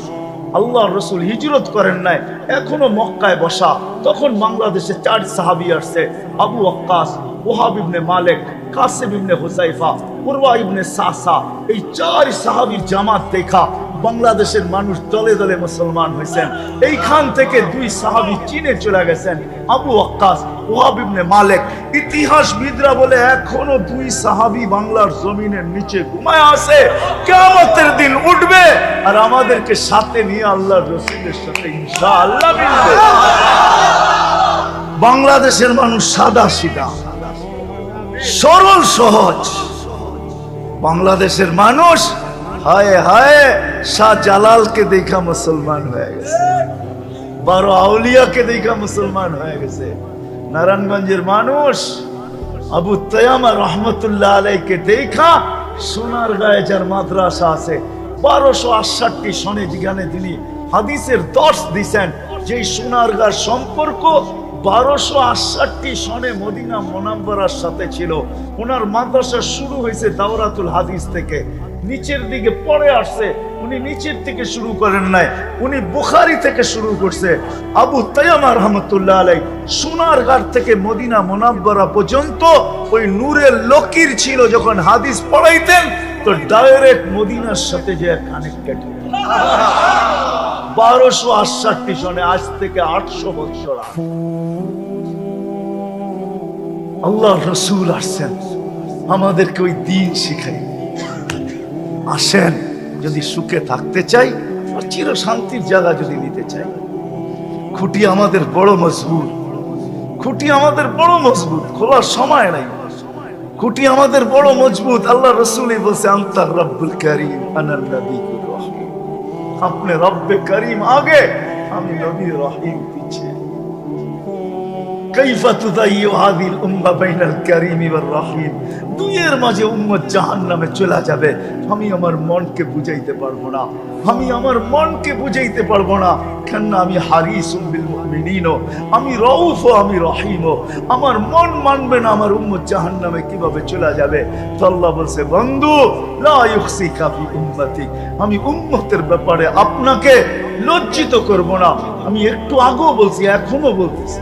আল্লাহর রাসূল হিজরত করেন নাই, এখনো মক্কায় বসা, তখন বাংলাদেশে 4 সাহাবী আসছে, আবু ওয়াক্কাস, ওহাব ইবনে মালিক, কাসিম ইবনে হুযাইফা, উরওয়া ইবনে সাসা। এই 4 সাহাবীর জামাত দেখা বাংলাদেশের মানুষ দলে দলে মুসলমান হয়েছেন। এইখান থেকে 2 সাহাবী চীনে চলে গেছেন, আবু ওয়াক্কাস, ওহাব ইবনে মালিক। ইতিহাসবিদরা বলে এখনো 2 সাহাবী বাংলার জমিনের নিচে ঘুমায় আছে, কিয়ামতের দিন উঠবে আর আমাদেরকে সাথে নিয়ে আল্লাহর রাসূলের সাথে ইনশাআল্লাহ মিলবে। বাংলাদেশের মানুষ সাদা সিধা সরল সহজ, বাংলাদেশের মানুষ হায় হায় শাহজালালকে দেখা মুসলমান হয়ে গেছে, 12 আউলিয়াকে দেখা মুসলমান হয়ে গেছে। নারায়ণগঞ্জের মানুষ আবু তায়ামা রহমতুল্লাহ আলাইহিকে দেখা সোনারগাঁয়ে যার মাদ্রাসা আছে 1268 সনে যেখানে তিনি হাদিসের দর্শ দিয়েছেন, যে সোনারগাঁর সম্পর্ক 1268 সনে মদিনা মুনাওয়ারার সাথে ছিল। ওনার মাদ্রাসা শুরু হয়েছে দাওরাতুল হাদিস থেকে। নিচের দিকে পড়ে আসছে, উনি নিচের থেকে শুরু করেন নাই, উনি বুখারী থেকে শুরু করছে। আবু তাইয়ামা রাহমাতুল্লাহ আলাইহি সোনারগাঁর থেকে মদিনা মুনাওয়ারা পর্যন্ত ওই নূরের লকির ছিল, যখন হাদিস পড়াইতেন তো ডাইরেক্ট মদিনার সাথে যে কানেক্টেড। 1268 সনে, আজ থেকে 800 বছর আগে আল্লাহ রসুল আসছেন আমাদেরকে ওই দিন শিখাই। আসেন, যদি সুখে থাকতে চাই আর চির শান্তির জায়গা যদি নিতে চাই। খুঁটি আমাদের বড় মজবুত, খুঁটি আমাদের বড় মজবুত, খোলার সময় নাই। খুঁটি আমাদের বড় মজবুত। আল্লাহ রসুলই বলছে আনতা রব্বুল কারীম আনাল নবিয়্যুর রহিম। আপনি রব্বে করিম আগে, আমি নবী রহিম পিছে। কাইফা তুদাইয়ু হাযিল উম্মাহ বাইনাল কারীমি ওয়ার রহিম। দুইয়ের মাঝে উম্মত জাহান্নামে চলে যাবে, আমি আমার মনকে বুঝাইতে পারবো না, আমি আমার মনকে বুঝাইতে পারবো না। কেন? আমি হারিসুম বিল মুমিনিন, আমি রউফ, আমি রহিম। আমার মন মানবে না আমার উম্মত জাহান্নামে কিভাবে চলে যাবে। তো আল্লাহ বলছে বন্ধু লা ইউখসিকা ফি উম্মতি, আমি উম্মতের ব্যাপারে আপনাকে লজ্জিত করব না। আমি একটু আগেও বলছি, এখনো বলতেছি,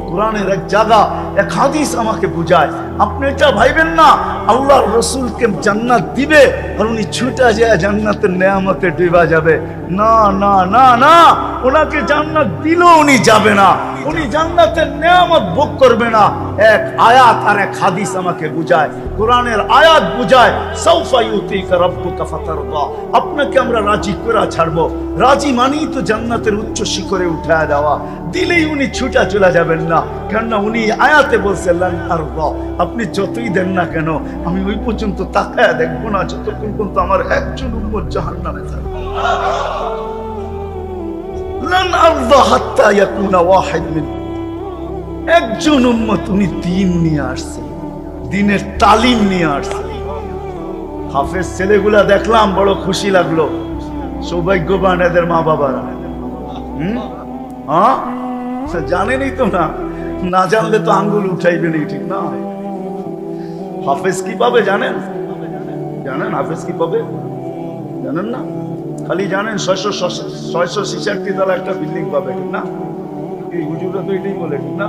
কোরআনের এক জায়গা এক হাদিস আমাকে বুঝায়। আপনি এটা ভাইবেন না আল্লাহর রসুলকে জান্নাত দিবে আর উনি ছুটে যায় জান্নাতের নেয়ামতে ডুবা যাবে। না না না না, ওনাকে জান্নাত দিলেও উনি যাবে না, উনি জান্নাতের নেয়ামত ভোগ করবে না। এক আয়াত আর এক হাদিস আমাকে বুঝায়। কোরআনের আয়াত বুঝায় সাউফা ইউতিকা রাব্বুকা ফাতারদা, আপনাকে আমরা রাজি করে ছাড়বো। রাজি মানেই তো জান্নাতের উচ্চ শিখরে উঠায় দেওয়া। দিলেই উনি ছুটা চলে যাবেন না, কেননা উনি আয়াতে বলছেন লান আরদা, আপনি যতই দেন না কেন আমি ওই পর্যন্ত তাকায়া দেখবো না যতক্ষণ পর্যন্ত আমার একজন উম্মত জাহান্নামে থাকবে। লান আরদা হাত্তা ইয়াকুনা ওয়াহিদ মিন, একজন উম্মত উনি দিন নিয়ে আসছে, দিনের তালিম নিয়ে আসছে। হাফেজ ছেলেগুলা দেখলাম, বড় খুশি লাগলো, সৌভাগ্যবান এদের মা বাবারা। হ্যাঁ, জানেনই তো না, না জানলে তো আঙ্গুল উঠাইবেন, ঠিক না? হাফেজ কি পাবে জানেন? জানেন হাফেজ কি পাবে? জানেন না? খালি জানেন 666 তলা একটা বিল্ডিং পাবে, ঠিক না? এই হুজুররা তো এটাই বলে, ঠিক না?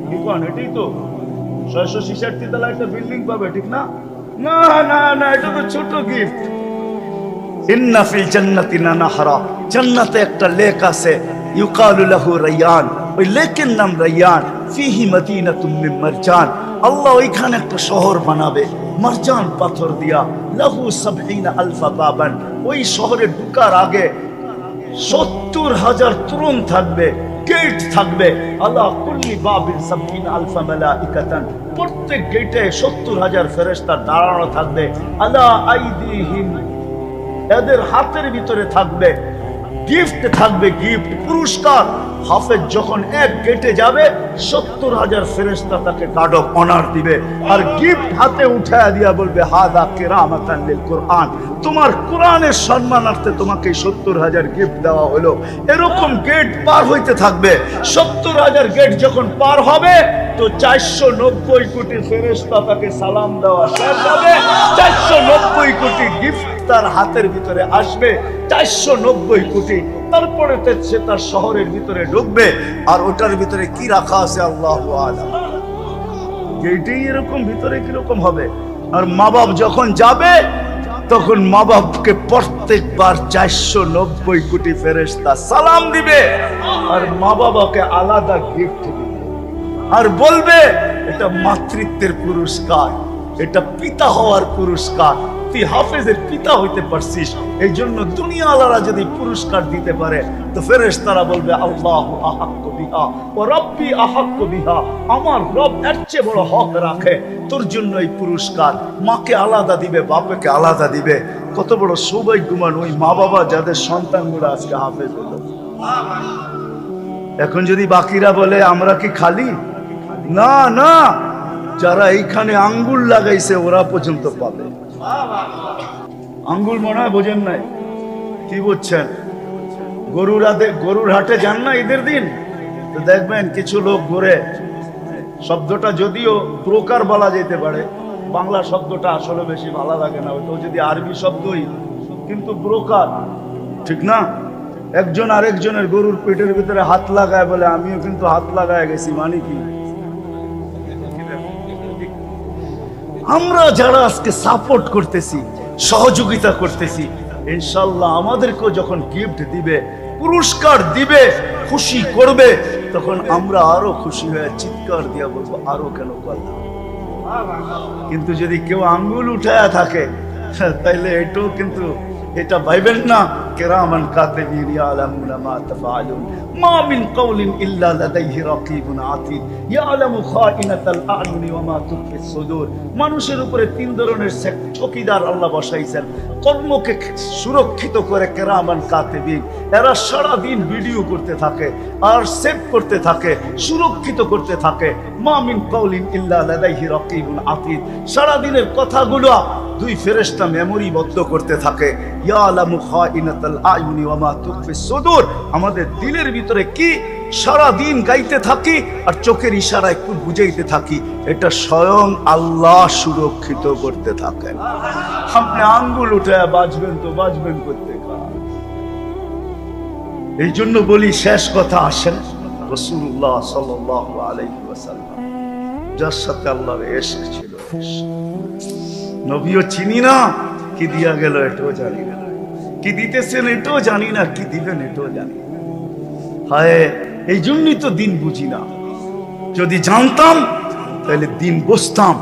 কি কোন এটাই তো 666 তলা একটা বিল্ডিং পাবে, ঠিক না? না না না, এটা তো ছোট গিফট। ইন্না ফিল জান্নাতি নাহারা, জান্নাতে একটা লেক আছে, ইউকালু লাহু রায়্যান, ওই লেকের নাম রায়্যান। ফিহি মাদিনাতুম মিন মারজান, আল্লাহ ওইখানে একটা শহর বানাবে মারজান পাথর দিয়া। লাহু ৭০,০০০ বাবান, ওই শহরে ঢোকার আগে ৭০,০০০ তরুণ থাকবে, গেট থাকবে। আলা কুল্লি বাবিন ৭০,০০০ মালাইকাতান, প্রত্যেক গেটে ৭০,০০০ ফেরেশতা দাঁড়ানো থাকবে। আলা আইদিহিম, এদের হাতের ভিতরে থাকবে গিফট, থাকবে গিফট, পুরস্কার। হাফেজ যখন এক গেটে যাবে ৭০,০০০ ফেরেশতা তাকে গার্ড অফ অনার দিবে আর গিফট হাতে উঠায়া দিয়া বলবে হাদা কিরামাতান লিল কুরআন, তোমার কোরআনের সম্মানার্থে তোমাকে ৭০,০০০ গিফট দেওয়া হলো। এরকম গেট পার হইতে থাকবে। ৭০,০০০ গেট যখন পার হবে তো ৪৯০ কোটি ফেরেশতা তাকে সালাম দেওয়া শেষ হবে। ৪৯০ কোটি গিফট তার হাতের ভিতরে আসবে, ৪৯০ কোটি। তারপরে সে তার শহরের ভিতরে ঢুকবে, আর ওটার ভিতরে কি রাখা আছে আল্লাহু আ'লাম। এইটাই এরকম, ভিতরে কিরকম হবে। আর মা বাপ যখন যাবে তখন মা বাপকে প্রত্যেকবার ৪৯০ কোটি ফেরেশতা সালাম দিবে আর মা বাবাকে আলাদা গিফট দিবে আর বলবে এটা মাতৃত্বের পুরস্কার, এটা পিতা হওয়ার পুরস্কার, তুই হাফেজের পিতা হইতে পারছিস, এই জন্য দুনিয়া আলারা যদি পুরস্কার দিতে পারে তো ফেরেশতারা বলবে আল্লাহু আহাক্কু বিহা ওয়া রাব্বি আহাক্কু বিহা, আমার রব এর চেয়ে বড় হক রাখে, তোর জন্য এই পুরস্কার। মাকে আলাদা দিবে, বাপকে আলাদা দিবে। কত বড় সৌভাগ্যবান ওই মা বাবা যাদের সন্তানগুলো আজকে হাফেজ হলো। এখন যদি বাকিরা বলে আমরা কি খালি, না না, যারা এইখানে আঙ্গুল লাগাইছে ওরা পর্যন্ত পাবে। আঙ্গুল মনে হয় বোঝেন নাই, কি বুঝছেন? গরুর হাটে যান না ঈদের দিন, তো দেখবেন কিছু লোক ঘুরে, শব্দটা যদিও প্রকার বলা যেতে পারে, বাংলা শব্দটা আসলে বেশি ভালো লাগে না, ওইটাও যদি আরবি শব্দই, কিন্তু ব্রোকার, ঠিক না? একজন আরেকজনের গরুর পেটের ভিতরে হাত লাগায় বলে আমিও কিন্তু হাত লাগায় গেছি, মানে কি? আমরা যারা আজকে সাপোর্ট করতেছি, সহযোগিতা করতেছি, ইনশাল্লাহ আমাদেরকেও যখন গিফট দিবে, পুরস্কার দিবে, খুশি করবে, তখন আমরা আরো খুশি হয়ে চিৎকার দিয়া বলবো আরো কেন করলাম। কিন্তু যদি কেউ আঙ্গুল উঠায়া থাকে, তাইলে এটাও কিন্তু এটা ভাইবেন না, কিরামান কাতিবিন ইয়ালামুনা মা তাফআলুন মা মিন কাওলিন ইল্লা লাদাইহি রাকিবুন আতীদ ইয়ালামু খাইনাতাল আ'য়ুনি ওয়া মা তুখফিস সুদূর। মানুষের উপরে তিন ধরনের চৌকিদার আল্লাহ বসাইছেন, কর্মকে সুরক্ষিত করে কিরামান কাতিবিন, এরা সারা দিন ভিডিও করতে থাকে আর সেভ করতে থাকে, সুরক্ষিত করতে থাকে। মা মিন কাওলিন ইল্লা লাদাইহি রাকিবুন আতীদ, সারা দিনের কথাগুলো দুই ফেরেশতা মেমোরি বদ্ধ করতে থাকে। ইয়ালামু খাইনাতাল আ'য়ুনি ওয়া মা তুখফিস সুদূর, আমাদের দিলের ভিতরে কি সারা দিন গাইতে থাকি আর চোখের ইশারায় একটু বুঝাইতে থাকি, এটা স্বয়ং আল্লাহ সুরক্ষিত করতে থাকেন। আপনি আঙ্গুল উঠায় বাজবেন তো বাজবেন করতে। এই জন্য বলি, শেষ কথা আসেন, রাসূলুল্লাহ সাল্লাল্লাহু আলাইহি ওয়াসাল্লাম যার সাথে আল্লাহর ইশক ছিল, নবীও চিনি না, কি দিয়া গেল এটাও জানি না, কি দিতেছেন এটাও জানি না, কি দিবেন এটাও জানি না। হায়, এই জন্যই তো দিন বুঝি না। যদি জানতাম তাহলে দিন বুঝতাম,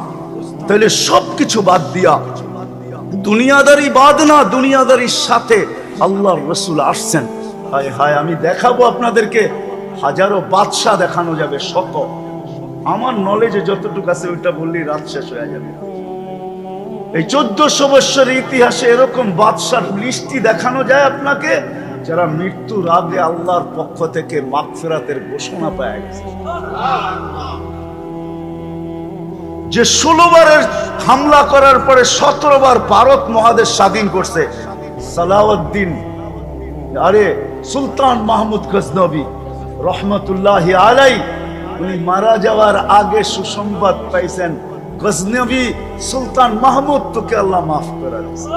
তাহলে সবকিছু বাদ দিয়া, দুনিয়াদারি বাদ না, দুনিয়াদারির সাথে আল্লাহর রাসূল আসছেন। হায় হায়, আমি দেখাবো আপনাদেরকে, হাজারো বাদশাহ দেখানো যাবে, শত। আমার নলেজে যতটুকু আছে ওইটা বললেই রাত শেষ হয়ে যাবে। এই 1400 বছরের ইতিহাসে এরকম বাদশার লিস্টি দেখানো যায় আপনাকে, যারা মৃত্যুর আগে আল্লাহর পক্ষ থেকে মাগফিরাতের ঘোষণা পেয়ে গেছে। যে 16 বারের হামলা করার পরে 17 বার ভারত মহাদেশ স্বাধীন করছে, সালাউদ্দিন, আরে সুলতান মাহমুদ গজনবী রহমতুল্লাহি আলাই, উনি মারা যাওয়ার আগে সুসংবাদ পাইছেন, গজনবী সুলতান মাহমুদ তোকে আল্লাহ মাফ করে দিয়েছে।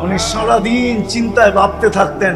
উনি সারাদিন চিন্তায় ভাবতে থাকতেন।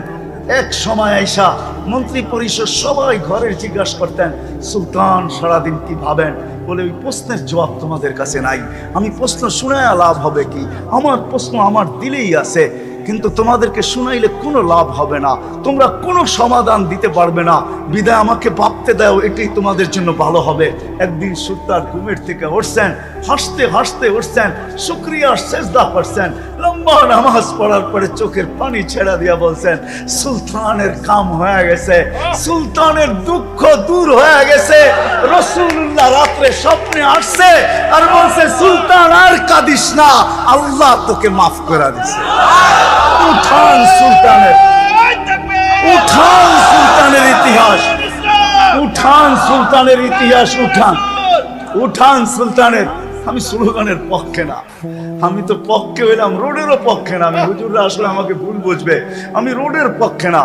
এক সময় আইসা মন্ত্রী পরিষদ সবাই ঘরের জিজ্ঞাসা করতেন, সুলতান সারাদিন কি ভাবেন? বলে, ওই প্রশ্নের জবাব তোমাদের কাছে নাই, আমি প্রশ্ন শুনায়া লাভ হবে কি? আমার প্রশ্ন আমার দিলেই আছে, কিন্তু তোমাদেরকে শুনাইলে কোনো লাভ হবে না, তোমরা কোনো সমাধান দিতে পারবে না, বিদায় আমাকে ভাবতে দাও, এটাই তোমাদের জন্য ভালো হবে। একদিন সুলতান ঘুমের থেকে উঠছেন, হাসতে হাসতে উঠছেন, শুকরিয়া সেজদা করছেন, লম্বা নামাজ পড়ার পরে চোখের পানি ছেড়া দিয়া বলছেন, সুলতানের কাম হয়ে গেছে, সুলতানের দুঃখ দূর হয়ে গেছে। রাসূলুল্লাহ রাত্রে স্বপ্নে আসছে আর বলছে, সুলতান আর কাঁদিস না, আল্লাহ তোকে মাফ করে দিয়েছে। উঠান সুলতানের, উঠান সুলতানের ইতিহাস, উঠান সুলতানের ইতিহাস, উঠান, উঠান সুলতানের। আমি স্লোগানের পক্ষে না, আমি তো পক্ষে হইলাম রোডেরও পক্ষে না। আমি হুজুররা আসলে আমাকে ভুল বুঝবে, আমি রোডের পক্ষে না,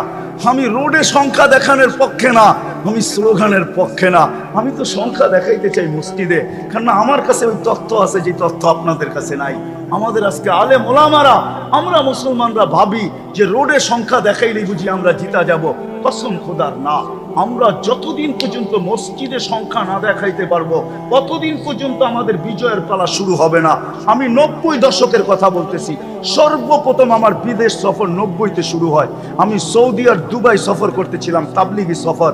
আমি রোডে সংখ্যা দেখানোর পক্ষে না, আমি স্লোগানের পক্ষে না। আমি তো সংখ্যা দেখাইতে চাই মসজিদে, কারণ আমার কাছে ওই তথ্য আছে যে তথ্য আপনাদের কাছে নাই। আমাদের আজকে আলেম ওলামারা, আমরা মুসলমানরা ভাবি যে রোডে সংখ্যা দেখাইলেই বুঝি আমরা জিতা যাব। কসম খোদার না, আমরা যতদিন পর্যন্ত মসজিদে সংখ্যা না দেখাইতে পারবো ততদিন পর্যন্ত আমাদের বিজয়ের পালা শুরু হবে না। আমি 90 দশকের কথা বলতেছি। সর্বপ্রথম আমার বিদেশ সফর 90-তে শুরু হয়। আমি সৌদি আর দুবাই সফর করতেছিলাম, তাবলিগি সফর।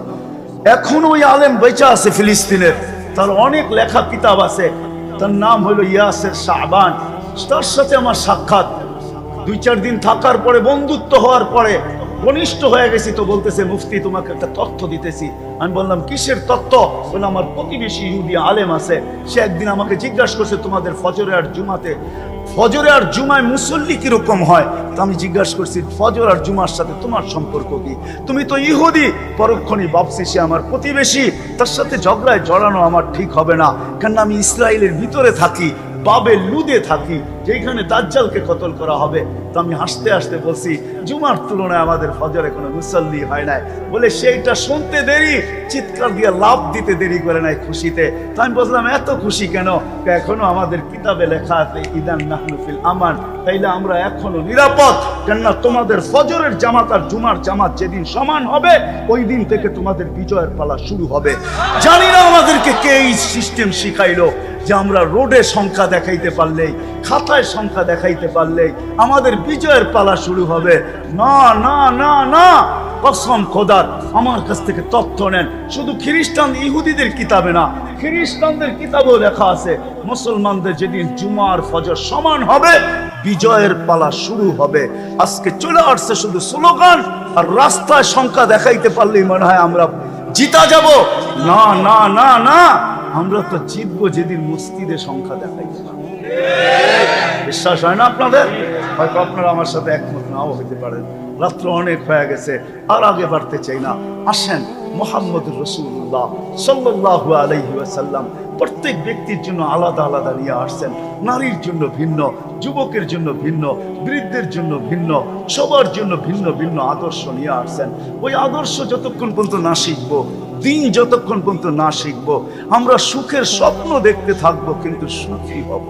এখন ওই আলেম বেঁচে আছে ফিলিস্তিনের, তার অনেক লেখা কিতাব আছে, তার নাম হলো ইয়াসের শাহবান। তার সাথে আমার সাক্ষাৎ, 2-4 দিন থাকার পরে, বন্ধুত্ব হওয়ার পরে ঘনিষ্ঠ হয়ে গেছি। তো বলতেছে, মুফতি তোমাকে একটা তথ্য দিতেছি। আমি বললাম, কিসের তথ্য? বলে, আমার প্রতিবেশী ইহুদি আলেম আছে, সে একদিন আমাকে জিজ্ঞাসা করছে, তোমাদের ফজরে আর জুমাতে, ফজরে আর জুমায় মুসল্লি কিরকম হয়? তো আমি জিজ্ঞাসা করছি, ফজর আর জুমার সাথে তোমার সম্পর্ক কি? তুমি তো ইহুদি। পরক্ষণই ভাবছি সে আমার প্রতিবেশী, তার সাথে ঝগড়ায় জড়ানো আমার ঠিক হবে না, কারণ আমি ইসরায়েলের ভিতরে থাকি, বাবে লুদে থাকি, যেখানে দাজ্জালকে কতল করা হবে। তো আমি হাসতে হাসতে বলছি, জুমার তুলনায় আমাদের ফজরে কোনো মুসল্লি হয় নাই। বলে, সেইটা শুনতে দেরি, চিৎকার দিয়ে লাভ দিতে দেরি করে নাই খুশিতে। তো আমি বললাম এত খুশি কেন? এখনো আমাদের কিতাবে লেখা আছে ইদান নাহনু ফিল আমান, তাইলে আমরা এখনো নিরাপদ। কেননা তোমাদের ফজরের জামাত আর জুমার জামাত যেদিন সমান হবে ওই দিন থেকে তোমাদের বিজয়ের পালা শুরু হবে। জানি না আমাদেরকে কে এই সিস্টেম শিখাইলো যে আমরা রোডে সংখ্যা দেখাইতে পারলেই, খাতায় সংখ্যা দেখাইতে পারলেই আমাদের বিজয়ের পালা শুরু হবে। না না না না, কসম খোদার, আমার কাছ থেকে তথ্য নেন। শুধু খ্রিস্টান ইহুদিদের কিতাবে না, খ্রিস্টানদের কিতাবেও লেখা আছে মুসলমানদের যেদিন জুমা আর ফজর সমান হবে বিজয়ের পালা শুরু হবে। আজকে চলে আসছে শুধু স্লোগান, আর রাস্তায় সংখ্যা দেখাইতে পারলেই মনে হয় আমরা জিতা যাব। না না না না, আমরা তো জিতবো যেদিন মসজিদে সংখ্যা দেখাইতে পারবো। বিশ্বাস হয় না আপনাদের? হয়তো আপনারা আমার সাথে একমত নাও হইতে পারেন। রাত্র অনেক হয়ে গেছে, আর আগে বাড়তে চাই না। আসেন, মুহাম্মদুর রাসূলুল্লাহ সাল্লাল্লাহু আলাইহি ওয়াসাল্লাম প্রত্যেক ব্যক্তির জন্য আলাদা আলাদা নিয়ে আসছেন। নারীর জন্য ভিন্ন, যুবকের জন্য ভিন্ন, বৃদ্ধের জন্য ভিন্ন, সবার জন্য ভিন্ন ভিন্ন আদর্শ নিয়ে আসছেন। ওই আদর্শ যতক্ষণ পর্যন্ত না শিখবো, দিন যতক্ষণ পর্যন্ত না শিখবো, আমরা সুখের স্বপ্ন দেখতে থাকবো কিন্তু সুখী হব।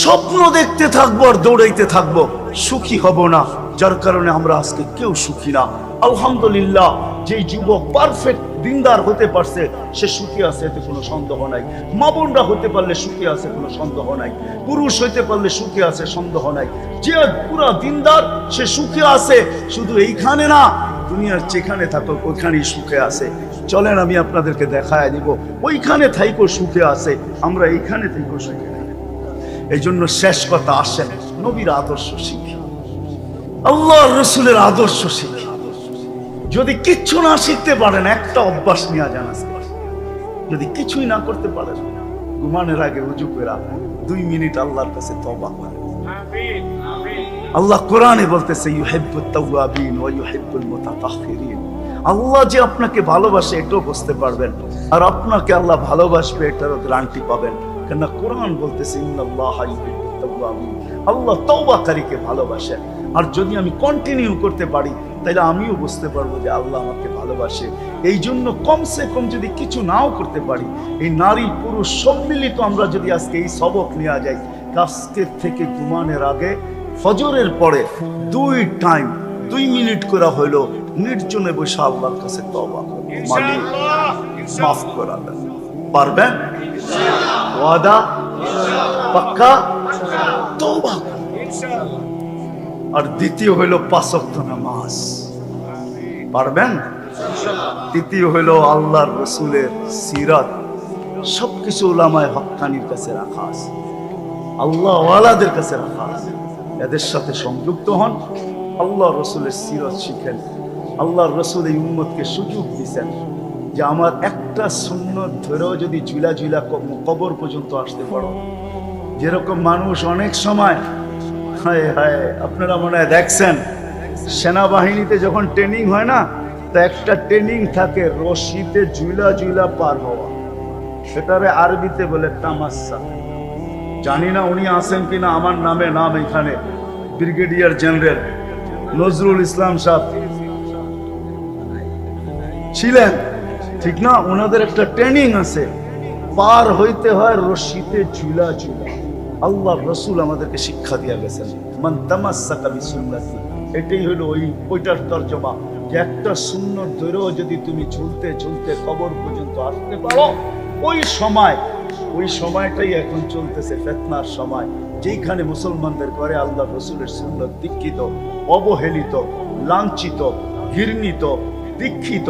স্বপ্ন দেখতে থাকবো আর দৌড়াইতে থাকবো, সুখী হব না। যার কারণে আমরা আজকে কেউ সুখী না। আলহামদুলিল্লাহ, যে যুবক পারফেক্ট দিনদার হতে পারছে সে সুখী আছে, এতে কোনো সন্দেহ নাই। মা বোনরা হতে পারলে সুখী আছে, কোনো সন্দেহ নাই। পুরুষ হইতে পারলে সুখী আছে, সন্দেহ নাই। যে পুরা দিনদার সে সুখী আছে, শুধু এইখানে না, দুনিয়ার যেখানে থাকো ওইখানেই সুখে আছে। চলেন আমি আপনাদেরকে দেখায় দিব ওইখানে থাইকো সুখে আছে, আমরা এইখানে থাইকো সুখে নাই। এই জন্য শেষ কথা, আসেন নবীর আদর্শ শিখি, আল্লাহর রাসূলের আদর্শ শিখি। যদি কিচ্ছু না শিখতে পারেন, একটা অভ্যাস নিয়ে যান আজকে। যদি কিছুই না করতে পারেন, ঘুমানোর আগে উজু করে 2 মিনিট আল্লাহর কাছে তওবা করেন। আল্লাহ কোরআনে বলতেছে ইউহিব্বুত তাওয়াবিন ওয়া ইউহিব্বুল মুতাতাহহিরিন। আল্লাহ যে আপনাকে ভালোবাসে এটাও বুঝতে পারবেন, আর আপনাকে আল্লাহ ভালোবাসবে এটারও গ্যারান্টি পাবেন। কেননা কোরআন বলতেছে ইন্নাল্লাহা ইউহিব্বুত তাওয়াবিন, আল্লাহ তওবাকারীকে ভালোবাসেন। আর যদি আমি কন্টিনিউ করতে পারি তাহলে আমিও বুঝতে পারবো যে আল্লাহ আমাকে ভালোবাসে। এই জন্য কমসে কম যদি কিছু নাও করতে পারি, এই নারী পুরুষ সম্মিলিত আমরা যদি আজকে এই সবক নিয়ে যাই, আজকের থেকে ঘুমানোর আগে ফজরের পরে 2 টাইম 2 মিনিট করে হইলো নির্জনে বসে আল্লাহর কাছে তওবা করব, মালিক মাফ করে দেন। পারবেন? ওয়াদা পাক্কা? তওবা ইনশাআল্লাহ। আর দ্বিতীয় হইল 5 ওয়াক্ত নামাজ। পারবেন? তৃতীয় হইল আল্লাহর রাসূলের সিরাত। সবকিছু উলামায়ে হক্কানির কাছে রাখা আছে, আল্লাহ ওয়ালাদের কাছে রাখা আছে। এদের সাথে সংযুক্ত হন, আল্লাহর রাসূলের সিরাত শিখেন। আল্লাহর রাসূল এই উম্মতকে সুযোগ দিয়েছেন যে আমার একটা সুন্নত ধরেও যদি ঝুলা ঝুলা কবর পর্যন্ত আসতে পারো। যেরকম মানুষ অনেক সময়, হায় হায়, আপনারা মনে হয় দেখছেন সেনাবাহিনীতে যখন ট্রেনিং হয় না, তো একটা ট্রেনিং থাকে রশিতে ঝুলা ঝুলা পার হওয়া, সেটারে আরবিতে বলে তামাসসা। জানি না উনি আছেন কিনা, আমার নামে নাম এখানে ব্রিগেডিয়ার জেনারেল নজরুল ইসলাম সাহেব ছিলেন, ঠিক না? ওনাদের একটা ট্রেনিং আছে, পার হইতে হয় রশিতে ঝুলা ঝুলা। আল্লাহ রাসূল আমাদেরকে শিক্ষা দিয়ে গেছেন মান তামাসসাকা বিসুন্নতি। এটাই হলো ওইটার তরজমা, যে একটা সুন্নত ধরেও যদি তুমি ঝুলতে ঝুলতে কবর পর্যন্ত আসতে পারো, ওই সময়টাই এখন চলতেছে ফিতনার সময়, যেখানে মুসলমানদের ঘরে আল্লাহ রাসূলের সুন্নত দীক্ষিত, অবহেলিত, লাঞ্ছিত, ঘৃণিত, দীক্ষিত,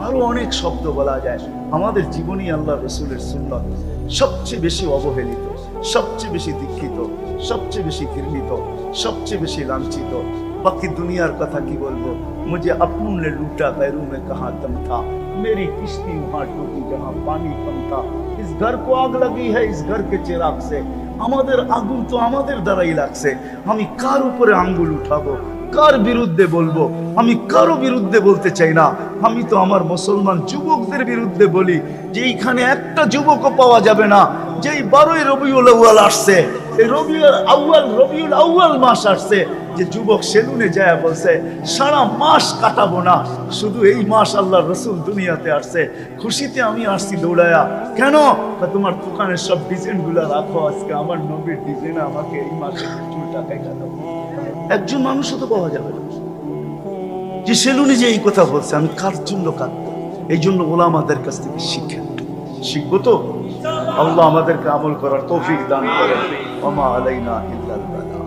আরো অনেক শব্দ বলা যায়। আমাদের জীবনী আল্লাহ রাসূলের সুন্নত সবচেয়ে বেশি অবহেলিত, সবচেয়ে বেশি দীক্ষিত, সবচেয়ে বেশি ঘৃণিত, সবচেয়ে বেশি লাঞ্ছিত। বাকি দুনিয়ার কথা কি বলবো? মুझे अपनों ने लूटा गैरों में कहाँ दम था, मेरी किश्ती वहाँ डूबी जहाँ पानी कम था। इस घर को आग लगी है इस घर के चिराग से। আমাদের আগুন তো আমাদের দ্বারাই লাগছে। আমি কার উপরে আঙ্গুল উঠাবো, কার বিরুদ্ধে বলবো? আমি কারো বিরুদ্ধে বলতে চাই না। আমি তো আমার মুসলমান যুবকদের বিরুদ্ধে বলি যে এইখানে একটা যুবকও পাওয়া যাবে না যেই 12ই রবিউল আউয়াল আসছে এই রবিউল আউয়াল মাস আসছে যে যুবক সেলুনে যায় বলছে সারা মাস কাটাবো না, শুধু এই মাস আল্লাহ রসুল দুনিয়াতে আসছে, খুশিতে আমি আসছি দৌড়ায়া। কেন? তোমার দোকানের সব ডিজাইন গুলা রাখো, আজকে আমার নবীর ডিজাইন আমাকে এই মাসে চুলটা কেটে দাও। একজন মানুষও তো পাওয়া যাবে না যে সেলুনে যে এই কথা বলছে। আমি কার জন্য কাঁদবো? এই জন্য ওলামাদের কাছ থেকে শিখবো তো। আল্লাহ আমাদেরকে আমল করার তৌফিক দান করেন। ওমা আলাইনা ইল্লাল বালাগ।